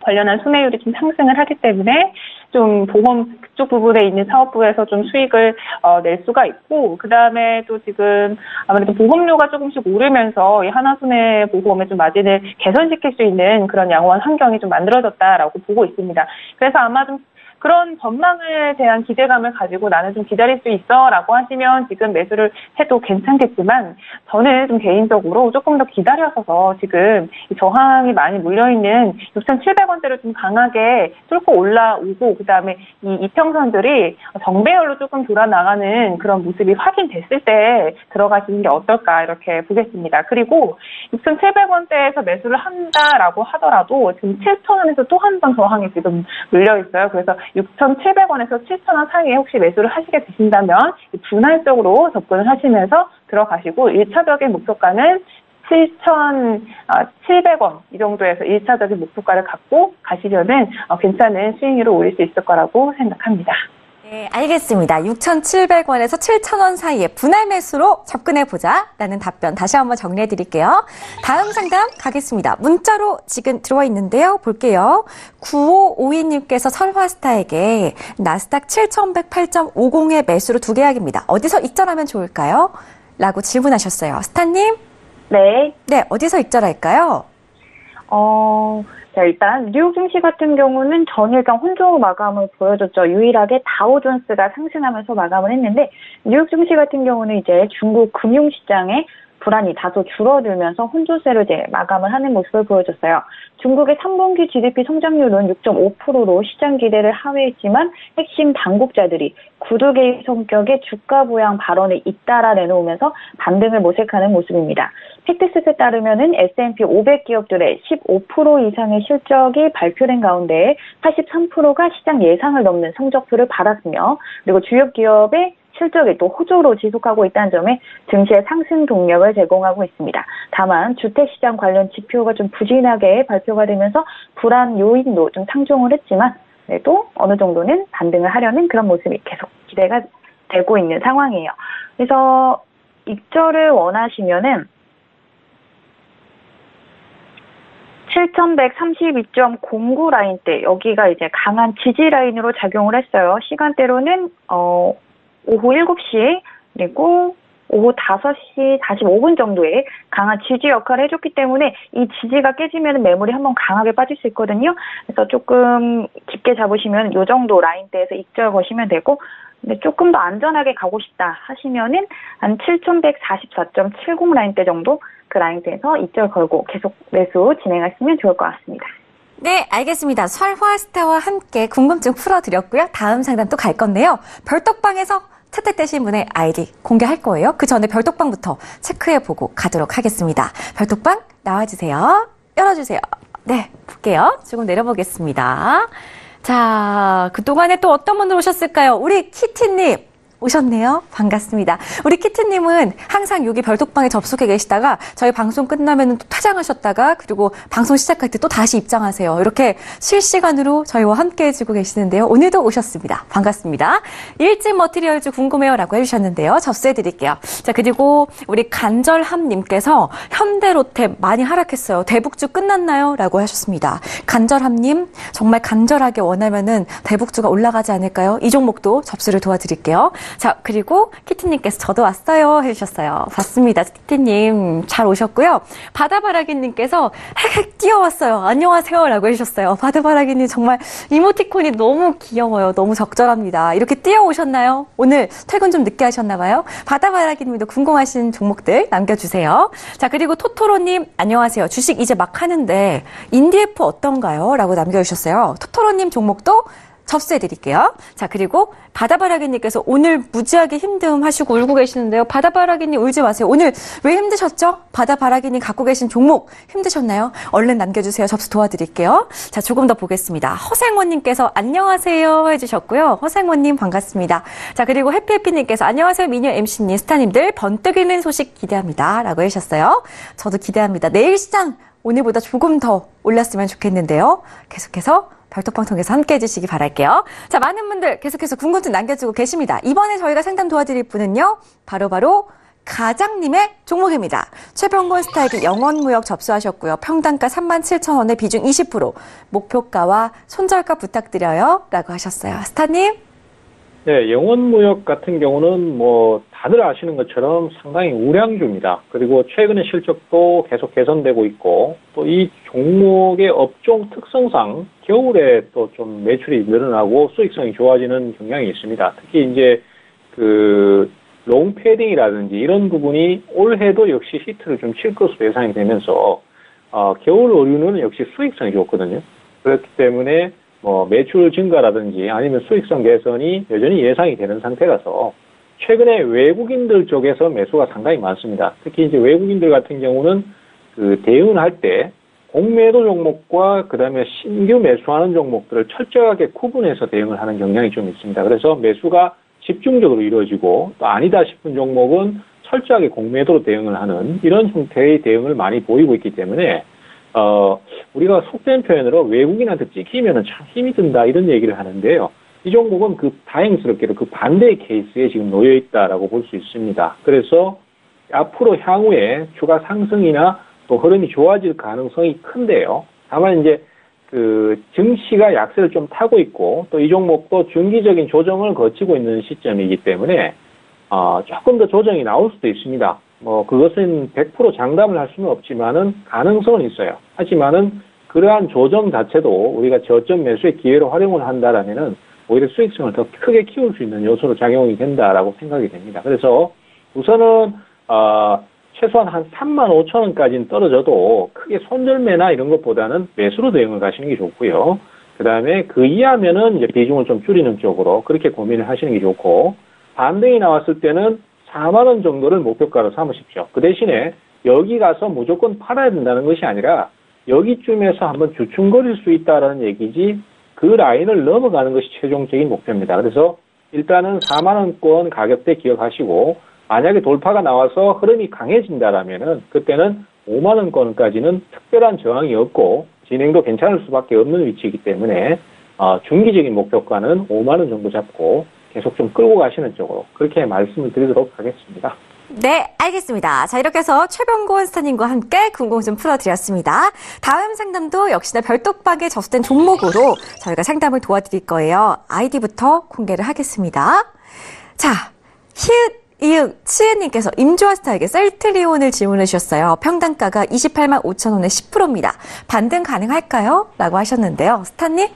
관련한 순회율이 좀 상승을 하기 때문에 좀 보험 그쪽 부분에 있는 사업부에서 좀 수익을 낼 수가 있고, 그 다음에 또 지금 아무래도 보험료가 조금씩 오르면서 이 하나손해보험의 좀 마진을 개선시킬 수 있는 그런 양호한 환경이 좀 만들어졌다라고 보고 있습니다. 그래서 아마 좀 그런 전망에 대한 기대감을 가지고 나는 좀 기다릴 수 있어 라고 하시면 지금 매수를 해도 괜찮겠지만, 저는 좀 개인적으로 조금 더 기다려서 지금 이 저항이 많이 물려있는 6,700원대를 좀 강하게 뚫고 올라오고, 그 다음에 이 이평선들이 정배열로 조금 돌아나가는 그런 모습이 확인됐을 때 들어가시는 게 어떨까 이렇게 보겠습니다. 그리고 6,700원대에서 매수를 한다라고 하더라도 지금 7,000원에서 또 한 번 저항이 지금 물려있어요. 그래서 6,700원에서 7,000원 사이에 혹시 매수를 하시게 되신다면 분할적으로 접근을 하시면서 들어가시고, 1차적인 목표가는 7,700원 이 정도에서 1차적인 목표가를 갖고 가시려는 괜찮은 수익률을 올릴 수 있을 거라고 생각합니다. 네, 알겠습니다. 6,700원에서 7,000원 사이에 분할 매수로 접근해보자 라는 답변 다시 한번 정리해드릴게요. 다음 상담 가겠습니다. 문자로 지금 들어와 있는데요. 볼게요. 9552님께서 설화스타에게 나스닥 7,108.50의 매수로 두 계약입니다. 어디서 익절하면 좋을까요? 라고 질문하셨어요. 스타님? 네. 네, 어디서 익절할까요? 자, 일단 뉴욕 증시 같은 경우는 전일간 혼조 마감을 보여줬죠. 유일하게 다우존스가 상승하면서 마감을 했는데, 뉴욕 증시 같은 경우는 이제 중국 금융시장에 불안이 다소 줄어들면서 혼조세로 이제 마감을 하는 모습을 보여줬어요. 중국의 3분기 GDP 성장률은 6.5%로 시장 기대를 하회했지만 핵심 당국자들이 구두 개입 성격의 주가 부양 발언을 잇따라 내놓으면서 반등을 모색하는 모습입니다. 팩트셋에 따르면은 S&P 500 기업들의 15% 이상의 실적이 발표된 가운데 83%가 시장 예상을 넘는 성적표를 받았으며, 그리고 주요 기업의 실적이 또 호조로 지속하고 있다는 점에 증시의 상승 동력을 제공하고 있습니다. 다만 주택시장 관련 지표가 좀 부진하게 발표가 되면서 불안 요인도 좀 상승을 했지만, 그래도 어느 정도는 반등을 하려는 그런 모습이 계속 기대가 되고 있는 상황이에요. 그래서 익절을 원하시면은 7,132.09 라인대, 여기가 이제 강한 지지 라인으로 작용을 했어요. 시간대로는 오후 7시 그리고 오후 5시 45분 정도에 강한 지지 역할을 해줬기 때문에 이 지지가 깨지면 매물이 한번 강하게 빠질 수 있거든요. 그래서 조금 깊게 잡으시면 이 정도 라인대에서 익절 거시면 되고, 근데 조금 더 안전하게 가고 싶다 하시면은 한 7,144.70 라인대 정도, 그 라인대에서 익절 걸고 계속 매수 진행하시면 좋을 것 같습니다. 네, 알겠습니다. 설화스타와 함께 궁금증 풀어드렸고요. 다음 상담 또 갈 건데요. 별떡방에서 채택되신 분의 아이디 공개할 거예요. 그 전에 별떡방부터 체크해보고 가도록 하겠습니다. 별떡방 나와주세요. 열어주세요. 네, 볼게요. 조금 내려보겠습니다. 자, 그동안에 또 어떤 분들 오셨을까요? 우리 키티님. 오셨네요. 반갑습니다. 우리 키트님은 항상 여기 별톡방에 접속해 계시다가 저희 방송 끝나면 또 퇴장하셨다가, 그리고 방송 시작할 때 또 다시 입장하세요. 이렇게 실시간으로 저희와 함께 해주고 계시는데요. 오늘도 오셨습니다. 반갑습니다. 일진 머티리얼즈 궁금해요 라고 해주셨는데요. 접수해 드릴게요. 자, 그리고 우리 간절함님께서 현대로템 많이 하락했어요. 대북주 끝났나요? 라고 하셨습니다. 간절함님, 정말 간절하게 원하면은 대북주가 올라가지 않을까요? 이 종목도 접수를 도와드릴게요. 자, 그리고 키티님께서 저도 왔어요 해주셨어요. 봤습니다. 키티님 잘 오셨고요. 바다바라기님께서 핵핵 뛰어왔어요. 안녕하세요 라고 해주셨어요. 바다바라기님 정말 이모티콘이 너무 귀여워요. 너무 적절합니다. 이렇게 뛰어오셨나요? 오늘 퇴근 좀 늦게 하셨나봐요. 바다바라기님도 궁금하신 종목들 남겨주세요. 자, 그리고 토토로님 안녕하세요. 주식 이제 막 하는데 인디에프 어떤가요? 라고 남겨주셨어요. 토토로님 종목도 접수해드릴게요. 자, 그리고 바다바라기님께서 오늘 무지하게 힘듦 하시고 울고 계시는데요. 바다바라기님 울지 마세요. 오늘 왜 힘드셨죠? 바다바라기님 갖고 계신 종목 힘드셨나요? 얼른 남겨주세요. 접수 도와드릴게요. 자, 조금 더 보겠습니다. 허생원님께서 안녕하세요 해주셨고요. 허생원님 반갑습니다. 자, 그리고 해피해피님께서 안녕하세요. 미녀 MC님, 스타님들 번뜩이는 소식 기대합니다 라고 해주셨어요. 저도 기대합니다. 내일 시장 오늘보다 조금 더 올랐으면 좋겠는데요. 계속해서 별톡방 통해서 함께 해주시기 바랄게요. 자, 많은 분들 계속해서 궁금증 남겨주고 계십니다. 이번에 저희가 상담 도와드릴 분은요, 바로 가장님의 종목입니다. 최병곤 스타에게 영원무역 접수하셨고요. 평단가 37,000원에 비중 20%, 목표가와 손절가 부탁드려요 라고 하셨어요. 스타님. 네, 영원무역 같은 경우는 뭐 다들 아시는 것처럼 상당히 우량주입니다. 그리고 최근에 실적도 계속 개선되고 있고 또 이 종목의 업종 특성상 겨울에 또 좀 매출이 늘어나고 수익성이 좋아지는 경향이 있습니다. 특히 이제 그 롱패딩이라든지 이런 부분이 올해도 역시 히트를 좀 칠 것으로 예상이 되면서 겨울 의류는 역시 수익성이 좋거든요. 그렇기 때문에 뭐 매출 증가라든지 아니면 수익성 개선이 여전히 예상이 되는 상태라서 최근에 외국인들 쪽에서 매수가 상당히 많습니다. 특히 이제 외국인들 같은 경우는 그 대응을 할 때 공매도 종목과 그다음에 신규 매수하는 종목들을 철저하게 구분해서 대응을 하는 경향이 좀 있습니다. 그래서 매수가 집중적으로 이루어지고 또 아니다 싶은 종목은 철저하게 공매도로 대응을 하는 이런 형태의 대응을 많이 보이고 있기 때문에 우리가 속된 표현으로 외국인한테 찍히면은 참 힘이 든다 이런 얘기를 하는데요. 이 종목은 그 다행스럽게도 그 반대의 케이스에 지금 놓여 있다라고 볼 수 있습니다. 그래서 앞으로 향후에 주가 상승이나 또 흐름이 좋아질 가능성이 큰데요. 다만 이제 그 증시가 약세를 좀 타고 있고 또 이 종목도 중기적인 조정을 거치고 있는 시점이기 때문에 조금 더 조정이 나올 수도 있습니다. 뭐 그것은 100% 장담을 할 수는 없지만은 가능성은 있어요. 하지만은 그러한 조정 자체도 우리가 저점 매수의 기회로 활용을 한다라면은 오히려 수익성을 더 크게 키울 수 있는 요소로 작용이 된다라고 생각이 됩니다. 그래서 우선은 최소한 한 35,000원까지는 떨어져도 크게 손절매나 이런 것보다는 매수로 대응을 가시는 게 좋고요. 그 다음에 그 이하면은 이제 비중을 좀 줄이는 쪽으로 그렇게 고민을 하시는 게 좋고 반등이 나왔을 때는 4만원 정도를 목표가로 삼으십시오. 그 대신에 여기 가서 무조건 팔아야 된다는 것이 아니라 여기쯤에서 한번 주춤거릴 수 있다라는 얘기지 그 라인을 넘어가는 것이 최종적인 목표입니다. 그래서 일단은 4만원권 가격대 기억하시고 만약에 돌파가 나와서 흐름이 강해진다라면은 그때는 5만원권까지는 특별한 저항이 없고 진행도 괜찮을 수밖에 없는 위치이기 때문에 중기적인 목표가는 5만원 정도 잡고 계속 좀 끌고 가시는 쪽으로 그렇게 말씀을 드리도록 하겠습니다. 네, 알겠습니다. 자, 이렇게 해서 최병곤 스타님과 함께 궁금증 풀어드렸습니다. 다음 상담도 역시나 별도박에 접수된 종목으로 저희가 상담을 도와드릴 거예요. 아이디부터 공개를 하겠습니다. 자, 치은님께서 임주아스타에게 셀트리온을 질문해 주셨어요. 평단가가 28만 5천 원에 10%입니다. 반등 가능할까요? 라고 하셨는데요. 스타님?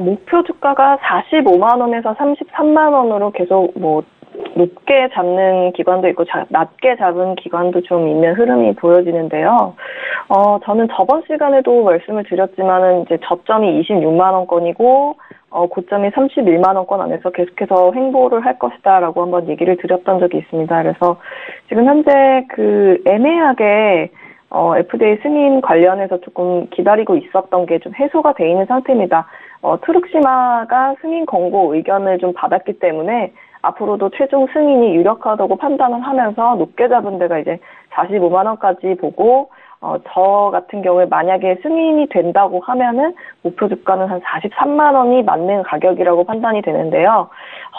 목표 주가가 45만 원에서 33만 원으로 계속 뭐 높게 잡는 기관도 있고 낮게 잡은 기관도 좀 있는 흐름이 보여지는데요. 저는 저번 시간에도 말씀을 드렸지만은 이제 저점이 26만 원권이고 고점이 31만 원권 안에서 계속해서 횡보를 할 것이다라고 한번 얘기를 드렸던 적이 있습니다. 그래서 지금 현재 그 애매하게 FDA 승인 관련해서 조금 기다리고 있었던 게 좀 해소가 돼 있는 상태입니다. 트룩시마가 승인 권고 의견을 좀 받았기 때문에 앞으로도 최종 승인이 유력하다고 판단을 하면서 높게 잡은 데가 이제 45만 원까지 보고 저 같은 경우에 만약에 승인이 된다고 하면은 목표 주가는 한 43만 원이 맞는 가격이라고 판단이 되는데요.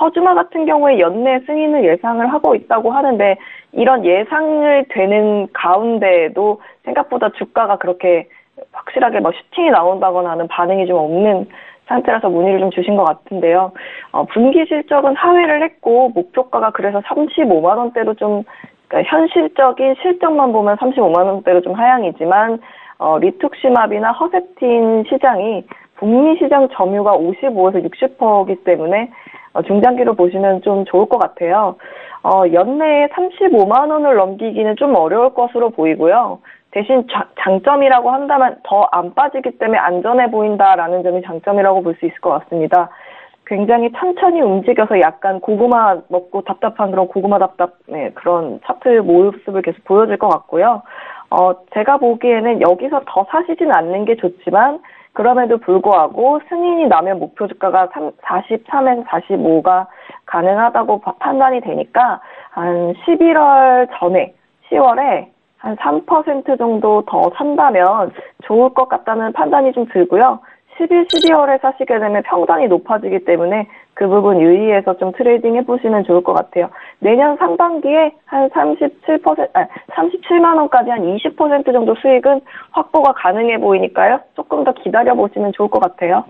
허즈마 같은 경우에 연내 승인을 예상을 하고 있다고 하는데 이런 예상을 되는 가운데에도 생각보다 주가가 그렇게 확실하게 뭐 슈팅이 나온다거나 하는 반응이 좀 없는 상태라서 문의를 좀 주신 것 같은데요. 분기 실적은 하회를 했고 목표가가 그래서 35만 원대로 좀 그러니까 현실적인 실적만 보면 35만 원대로 좀 하향이지만 리툭시맙이나 허세틴 시장이 북미 시장 점유가 55에서 60%이기 때문에 중장기로 보시면 좀 좋을 것 같아요. 연내에 35만 원을 넘기기는 좀 어려울 것으로 보이고요. 대신 장점이라고 한다면 더 안 빠지기 때문에 안전해 보인다라는 점이 장점이라고 볼 수 있을 것 같습니다. 굉장히 천천히 움직여서 약간 고구마 먹고 답답한 그런 고구마 그런 차트 모습을 계속 보여줄 것 같고요. 제가 보기에는 여기서 더 사시진 않는 게 좋지만 그럼에도 불구하고 승인이 나면 목표 주가가 43에서 45가 가능하다고 판단이 되니까 한 11월 전에 10월에 한 3% 정도 더 산다면 좋을 것 같다는 판단이 좀 들고요. 11, 12월에 사시게 되면 평단이 높아지기 때문에 그 부분 유의해서 좀 트레이딩 해보시면 좋을 것 같아요. 내년 상반기에 한 37만 원까지 한 20% 정도 수익은 확보가 가능해 보이니까요. 조금 더 기다려보시면 좋을 것 같아요.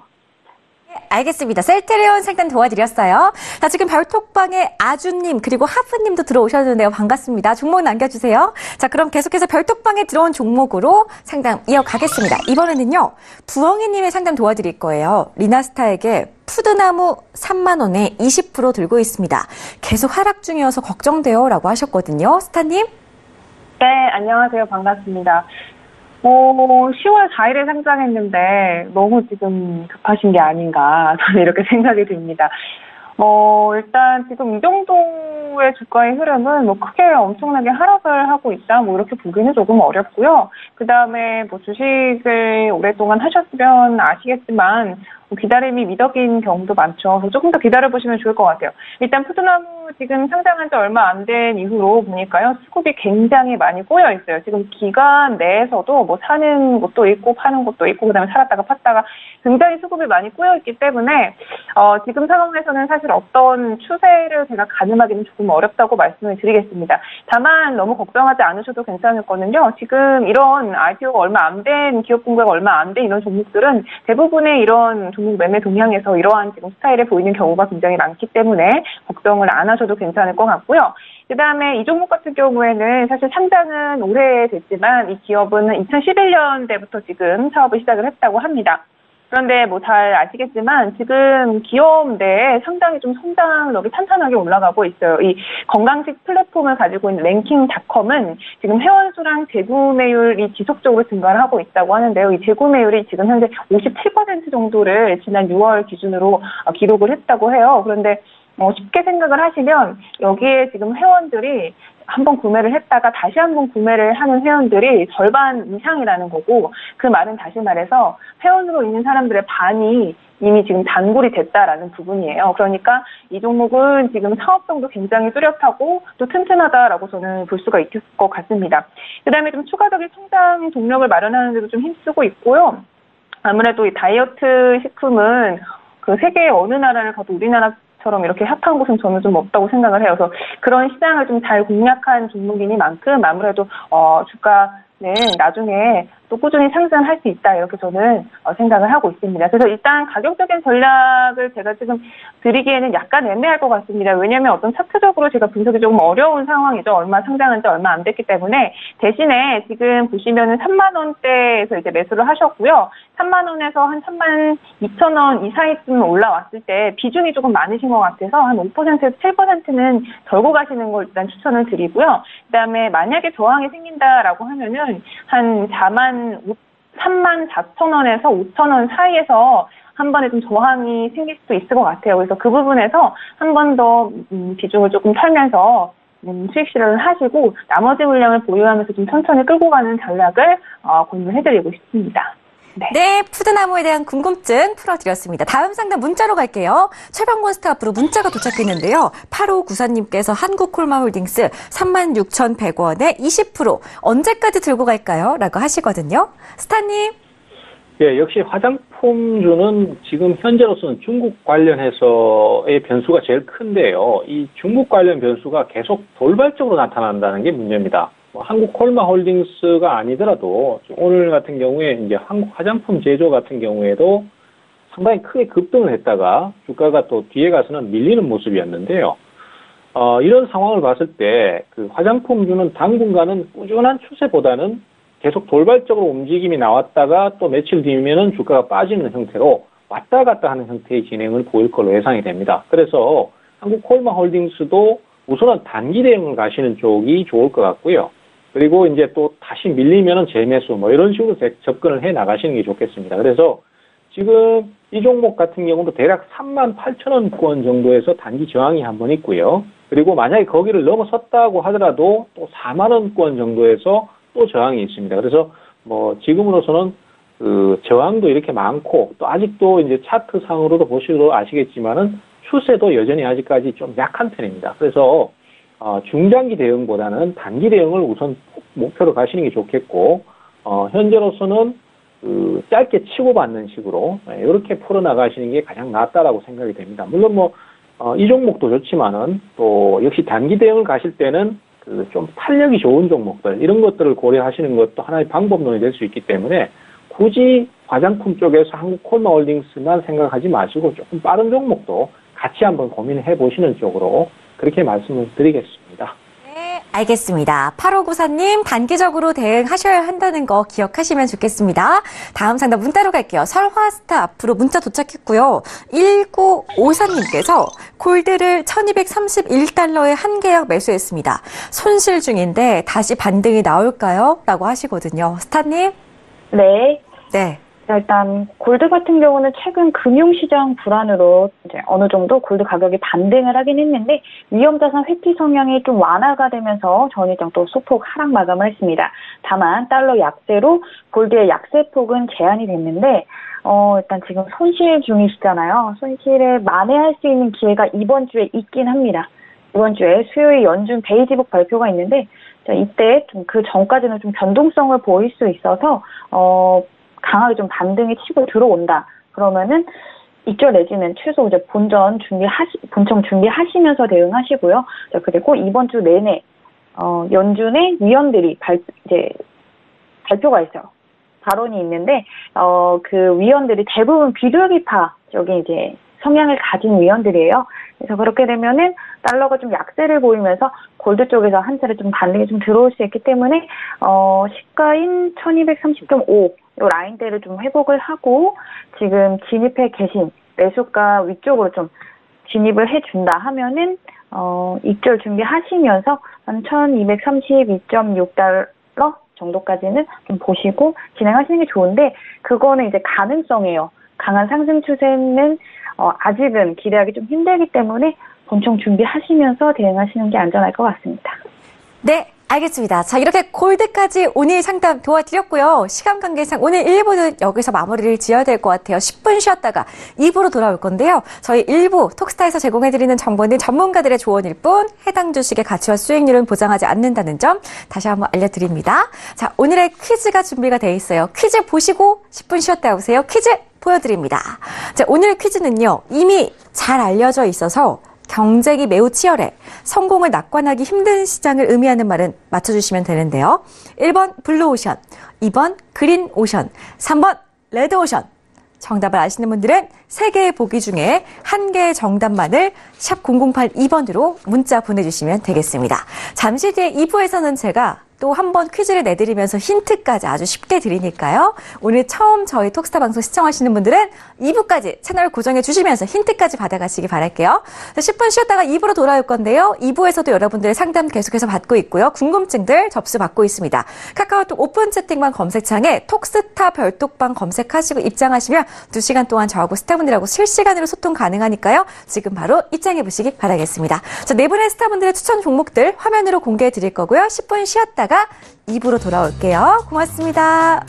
알겠습니다. 셀테리온 상담 도와드렸어요. 자, 지금 별톡방에 아주님 그리고 하프님도 들어오셨는데요. 반갑습니다. 종목 남겨주세요. 자, 그럼 계속해서 별톡방에 들어온 종목으로 상담 이어가겠습니다. 이번에는요. 부엉이님의 상담 도와드릴 거예요. 리나스타에게 푸드나무 3만 원에 20% 들고 있습니다. 계속 하락 중이어서 걱정돼요 라고 하셨거든요. 스타님. 네, 안녕하세요. 반갑습니다. 10월 4일에 상장했는데 너무 지금 급하신 게 아닌가 저는 이렇게 생각이 듭니다. 일단 지금 이 정도의 주가의 흐름은 뭐 크게 엄청나게 하락을 하고 있다 뭐 이렇게 보기는 조금 어렵고요. 그 다음에 뭐 주식을 오랫동안 하셨으면 아시겠지만 기다림이 미덕인 경우도 많죠. 그래서 조금 더 기다려보시면 좋을 것 같아요. 일단 푸드나무 지금 상장한 지 얼마 안 된 이후로 보니까요. 수급이 굉장히 많이 꼬여 있어요. 지금 기간 내에서도 뭐 사는 곳도 있고 파는 곳도 있고 그다음에 살았다가 팠다가 굉장히 수급이 많이 꼬여 있기 때문에 지금 상황에서는 사실 어떤 추세를 제가 가늠하기는 조금 어렵다고 말씀을 드리겠습니다. 다만 너무 걱정하지 않으셔도 괜찮을거든요. 지금 이런 IPO가 얼마 안 된 기업 공개가 얼마 안 된 이런 종목들은 대부분의 이런 종목 매매 동향에서 이러한 지금 스타일에 보이는 경우가 굉장히 많기 때문에 걱정을 안 하셔도 괜찮을 것 같고요. 그 다음에 이 종목 같은 경우에는 사실 상장은 오래됐지만 이 기업은 2011년대부터 지금 사업을 시작을 했다고 합니다. 그런데 뭐 잘 아시겠지만 지금 기업 내에 상당히 좀 성장력이 탄탄하게 올라가고 있어요. 이 건강식 플랫폼을 가지고 있는 랭킹닷컴은 지금 회원수랑 재구매율이 지속적으로 증가를 하고 있다고 하는데요. 이 재구매율이 지금 현재 57% 정도를 지난 6월 기준으로 기록을 했다고 해요. 그런데 쉽게 생각을 하시면 여기에 지금 회원들이 한번 구매를 했다가 다시 한번 구매를 하는 회원들이 절반 이상이라는 거고 그 말은 다시 말해서 회원으로 있는 사람들의 반이 이미 지금 단골이 됐다라는 부분이에요. 그러니까 이 종목은 지금 사업성도 굉장히 뚜렷하고 또 튼튼하다라고 저는 볼 수가 있을 것 같습니다. 그다음에 좀 추가적인 성장 동력을 마련하는 데도 좀 힘쓰고 있고요. 아무래도 이 다이어트 식품은 그 세계 어느 나라를 가도 우리나라처럼 이렇게 핫한 곳은 저는 좀 없다고 생각을 해요. 그래서 그런 시장을 좀 잘 공략한 종목이니만큼 아무래도 주가는 나중에 또 꾸준히 상승할 수 있다 이렇게 저는 생각을 하고 있습니다. 그래서 일단 가격적인 전략을 제가 지금 드리기에는 약간 애매할 것 같습니다. 왜냐하면 어떤 차트적으로 제가 분석이 조금 어려운 상황이죠. 얼마 상장한 지 얼마 안 됐기 때문에 대신에 지금 보시면은 3만 원대에서 이제 매수를 하셨고요. 3만 원에서 한 3만 2천 원 이 사이쯤 올라왔을 때 비중이 조금 많으신 것 같아서 한 5%에서 7%는 덜고 가시는 걸 일단 추천을 드리고요. 그다음에 만약에 저항이 생긴다라고 하면은 한 3만 4천 원에서 5천 원 사이에서 한 번에 좀 저항이 생길 수도 있을 것 같아요. 그래서 그 부분에서 한 번 더 비중을 조금 털면서 수익 실현을 하시고 나머지 물량을 보유하면서 좀 천천히 끌고 가는 전략을 권유해드리고 싶습니다. 네, 푸드나무에 대한 궁금증 풀어드렸습니다. 다음 상담 문자로 갈게요. 최병권 스타프로 문자가 도착했는데요. 8594님께서 한국콜마홀딩스 36,100원에 20% 언제까지 들고 갈까요? 라고 하시거든요. 스타님. 예, 역시 화장품주는 지금 현재로서는 중국 관련해서의 변수가 제일 큰데요. 이 중국 관련 변수가 계속 돌발적으로 나타난다는 게 문제입니다. 한국 콜마홀딩스가 아니더라도 오늘 같은 경우에 이제 한국 화장품 제조 같은 경우에도 상당히 크게 급등을 했다가 주가가 또 뒤에 가서는 밀리는 모습이었는데요. 이런 상황을 봤을 때 그 화장품주는 당분간은 꾸준한 추세보다는 계속 돌발적으로 움직임이 나왔다가 또 며칠 뒤면은 주가가 빠지는 형태로 왔다 갔다 하는 형태의 진행을 보일 걸로 예상이 됩니다. 그래서 한국 콜마홀딩스도 우선은 단기 대응을 가시는 쪽이 좋을 것 같고요. 그리고 이제 또 다시 밀리면은 재매수 뭐 이런 식으로 접근을 해 나가시는 게 좋겠습니다. 그래서 지금 이 종목 같은 경우도 대략 38,000원권 정도에서 단기 저항이 한번 있고요. 그리고 만약에 거기를 넘어섰다고 하더라도 또 4만원권 정도에서 또 저항이 있습니다. 그래서 뭐 지금으로서는 그 저항도 이렇게 많고 또 아직도 이제 차트 상으로도 보시도 아시겠지만은 추세도 여전히 아직까지 좀 약한 편입니다. 그래서 중장기 대응보다는 단기 대응을 우선 목표로 가시는 게 좋겠고, 현재로서는 그 짧게 치고받는 식으로 이렇게 풀어나가시는 게 가장 낫다라고 생각이 됩니다. 물론 뭐 이 종목도 좋지만은 또 역시 단기 대응을 가실 때는 그 좀 탄력이 좋은 종목들 이런 것들을 고려하시는 것도 하나의 방법론이 될 수 있기 때문에 굳이 화장품 쪽에서 한국콜마홀딩스만 생각하지 마시고 조금 빠른 종목도 같이 한번 고민해 보시는 쪽으로 그렇게 말씀을 드리겠습니다. 네, 알겠습니다. 8594님 단기적으로 대응하셔야 한다는 거 기억하시면 좋겠습니다. 다음 상담 문자로 갈게요. 설화스타 앞으로 문자 도착했고요. 1954님께서 골드를 1231달러에 한 계약 매수했습니다. 손실 중인데 다시 반등이 나올까요? 라고 하시거든요. 스타님? 네. 네. 일단 골드 같은 경우는 최근 금융시장 불안으로 이제 어느 정도 골드 가격이 반등을 하긴 했는데 위험자산 회피 성향이 좀 완화가 되면서 전일장 또 소폭 하락 마감을 했습니다. 다만 달러 약세로 골드의 약세폭은 제한이 됐는데 일단 지금 손실 중이시잖아요. 손실을 만회할 수 있는 기회가 이번 주에 있긴 합니다. 이번 주에 수요일 연준 베이지북 발표가 있는데 이때 좀 그 전까지는 좀 변동성을 보일 수 있어서 강하게 좀 반등이 치고 들어온다. 그러면은 입절 내지는 최소 이제 본청 준비하시면서 대응하시고요. 그리고 이번 주 내내 연준의 위원들이 발표가 있어요. 발언이 있는데 그 위원들이 대부분 비둘기파적인 이제 성향을 가진 위원들이에요. 그래서 그렇게 되면은 달러가 좀 약세를 보이면서 골드 쪽에서 한 차례 좀 반등이 좀 들어올 수 있기 때문에 시가인 1230.5 이 라인대를 좀 회복을 하고 지금 진입해 계신 매수가 위쪽으로 좀 진입을 해준다 하면은 입절 준비하시면서 한 1232.6달러 정도까지는 좀 보시고 진행하시는 게 좋은데 그거는 이제 가능성이에요. 강한 상승 추세는 아직은 기대하기 좀 힘들기 때문에 본청 준비하시면서 대응하시는 게 안전할 것 같습니다. 네, 알겠습니다. 자, 이렇게 골드까지 오늘 상담 도와드렸고요. 시간 관계상 오늘 1부는 여기서 마무리를 지어야 될 것 같아요. 10분 쉬었다가 2부로 돌아올 건데요. 저희 1부 톡스타에서 제공해드리는 정보는 전문가들의 조언일 뿐 해당 주식의 가치와 수익률은 보장하지 않는다는 점 다시 한번 알려드립니다. 자, 오늘의 퀴즈가 준비가 돼 있어요. 퀴즈 보시고 10분 쉬었다 오세요. 퀴즈 보여드립니다. 자, 오늘 퀴즈는요. 이미 잘 알려져 있어서 경쟁이 매우 치열해 성공을 낙관하기 힘든 시장을 의미하는 말은 맞춰주시면 되는데요. 1번 블루오션, 2번 그린오션, 3번 레드오션. 정답을 아시는 분들은 3개의 보기 중에 1개의 정답만을 샵 0082번으로 문자 보내주시면 되겠습니다. 잠시 뒤에 2부에서는 제가 또 한 번 퀴즈를 내드리면서 힌트까지 아주 쉽게 드리니까요. 오늘 처음 저희 톡스타 방송 시청하시는 분들은 2부까지 채널 고정해 주시면서 힌트까지 받아가시기 바랄게요. 10분 쉬었다가 2부로 돌아올 건데요. 2부에서도 여러분들의 상담 계속해서 받고 있고요. 궁금증들 접수 받고 있습니다. 카카오톡 오픈 채팅방 검색창에 톡스타 별톡방 검색하시고 입장하시면 2시간 동안 저하고 스타분들하고 실시간으로 소통 가능하니까요. 지금 바로 입장해 보시기 바라겠습니다. 자, 네 분의 스타분들의 추천 종목들 화면으로 공개해 드릴 거고요. 10분 쉬었다가 2부로 돌아올게요. 고맙습니다.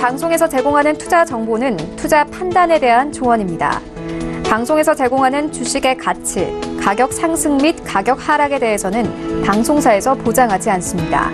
방송에서 제공하는 투자 정보는 투자 판단에 대한 조언입니다. 방송에서 제공하는 주식의 가치, 가격 상승 및 가격 하락에 대해서는 방송사에서 보장하지 않습니다.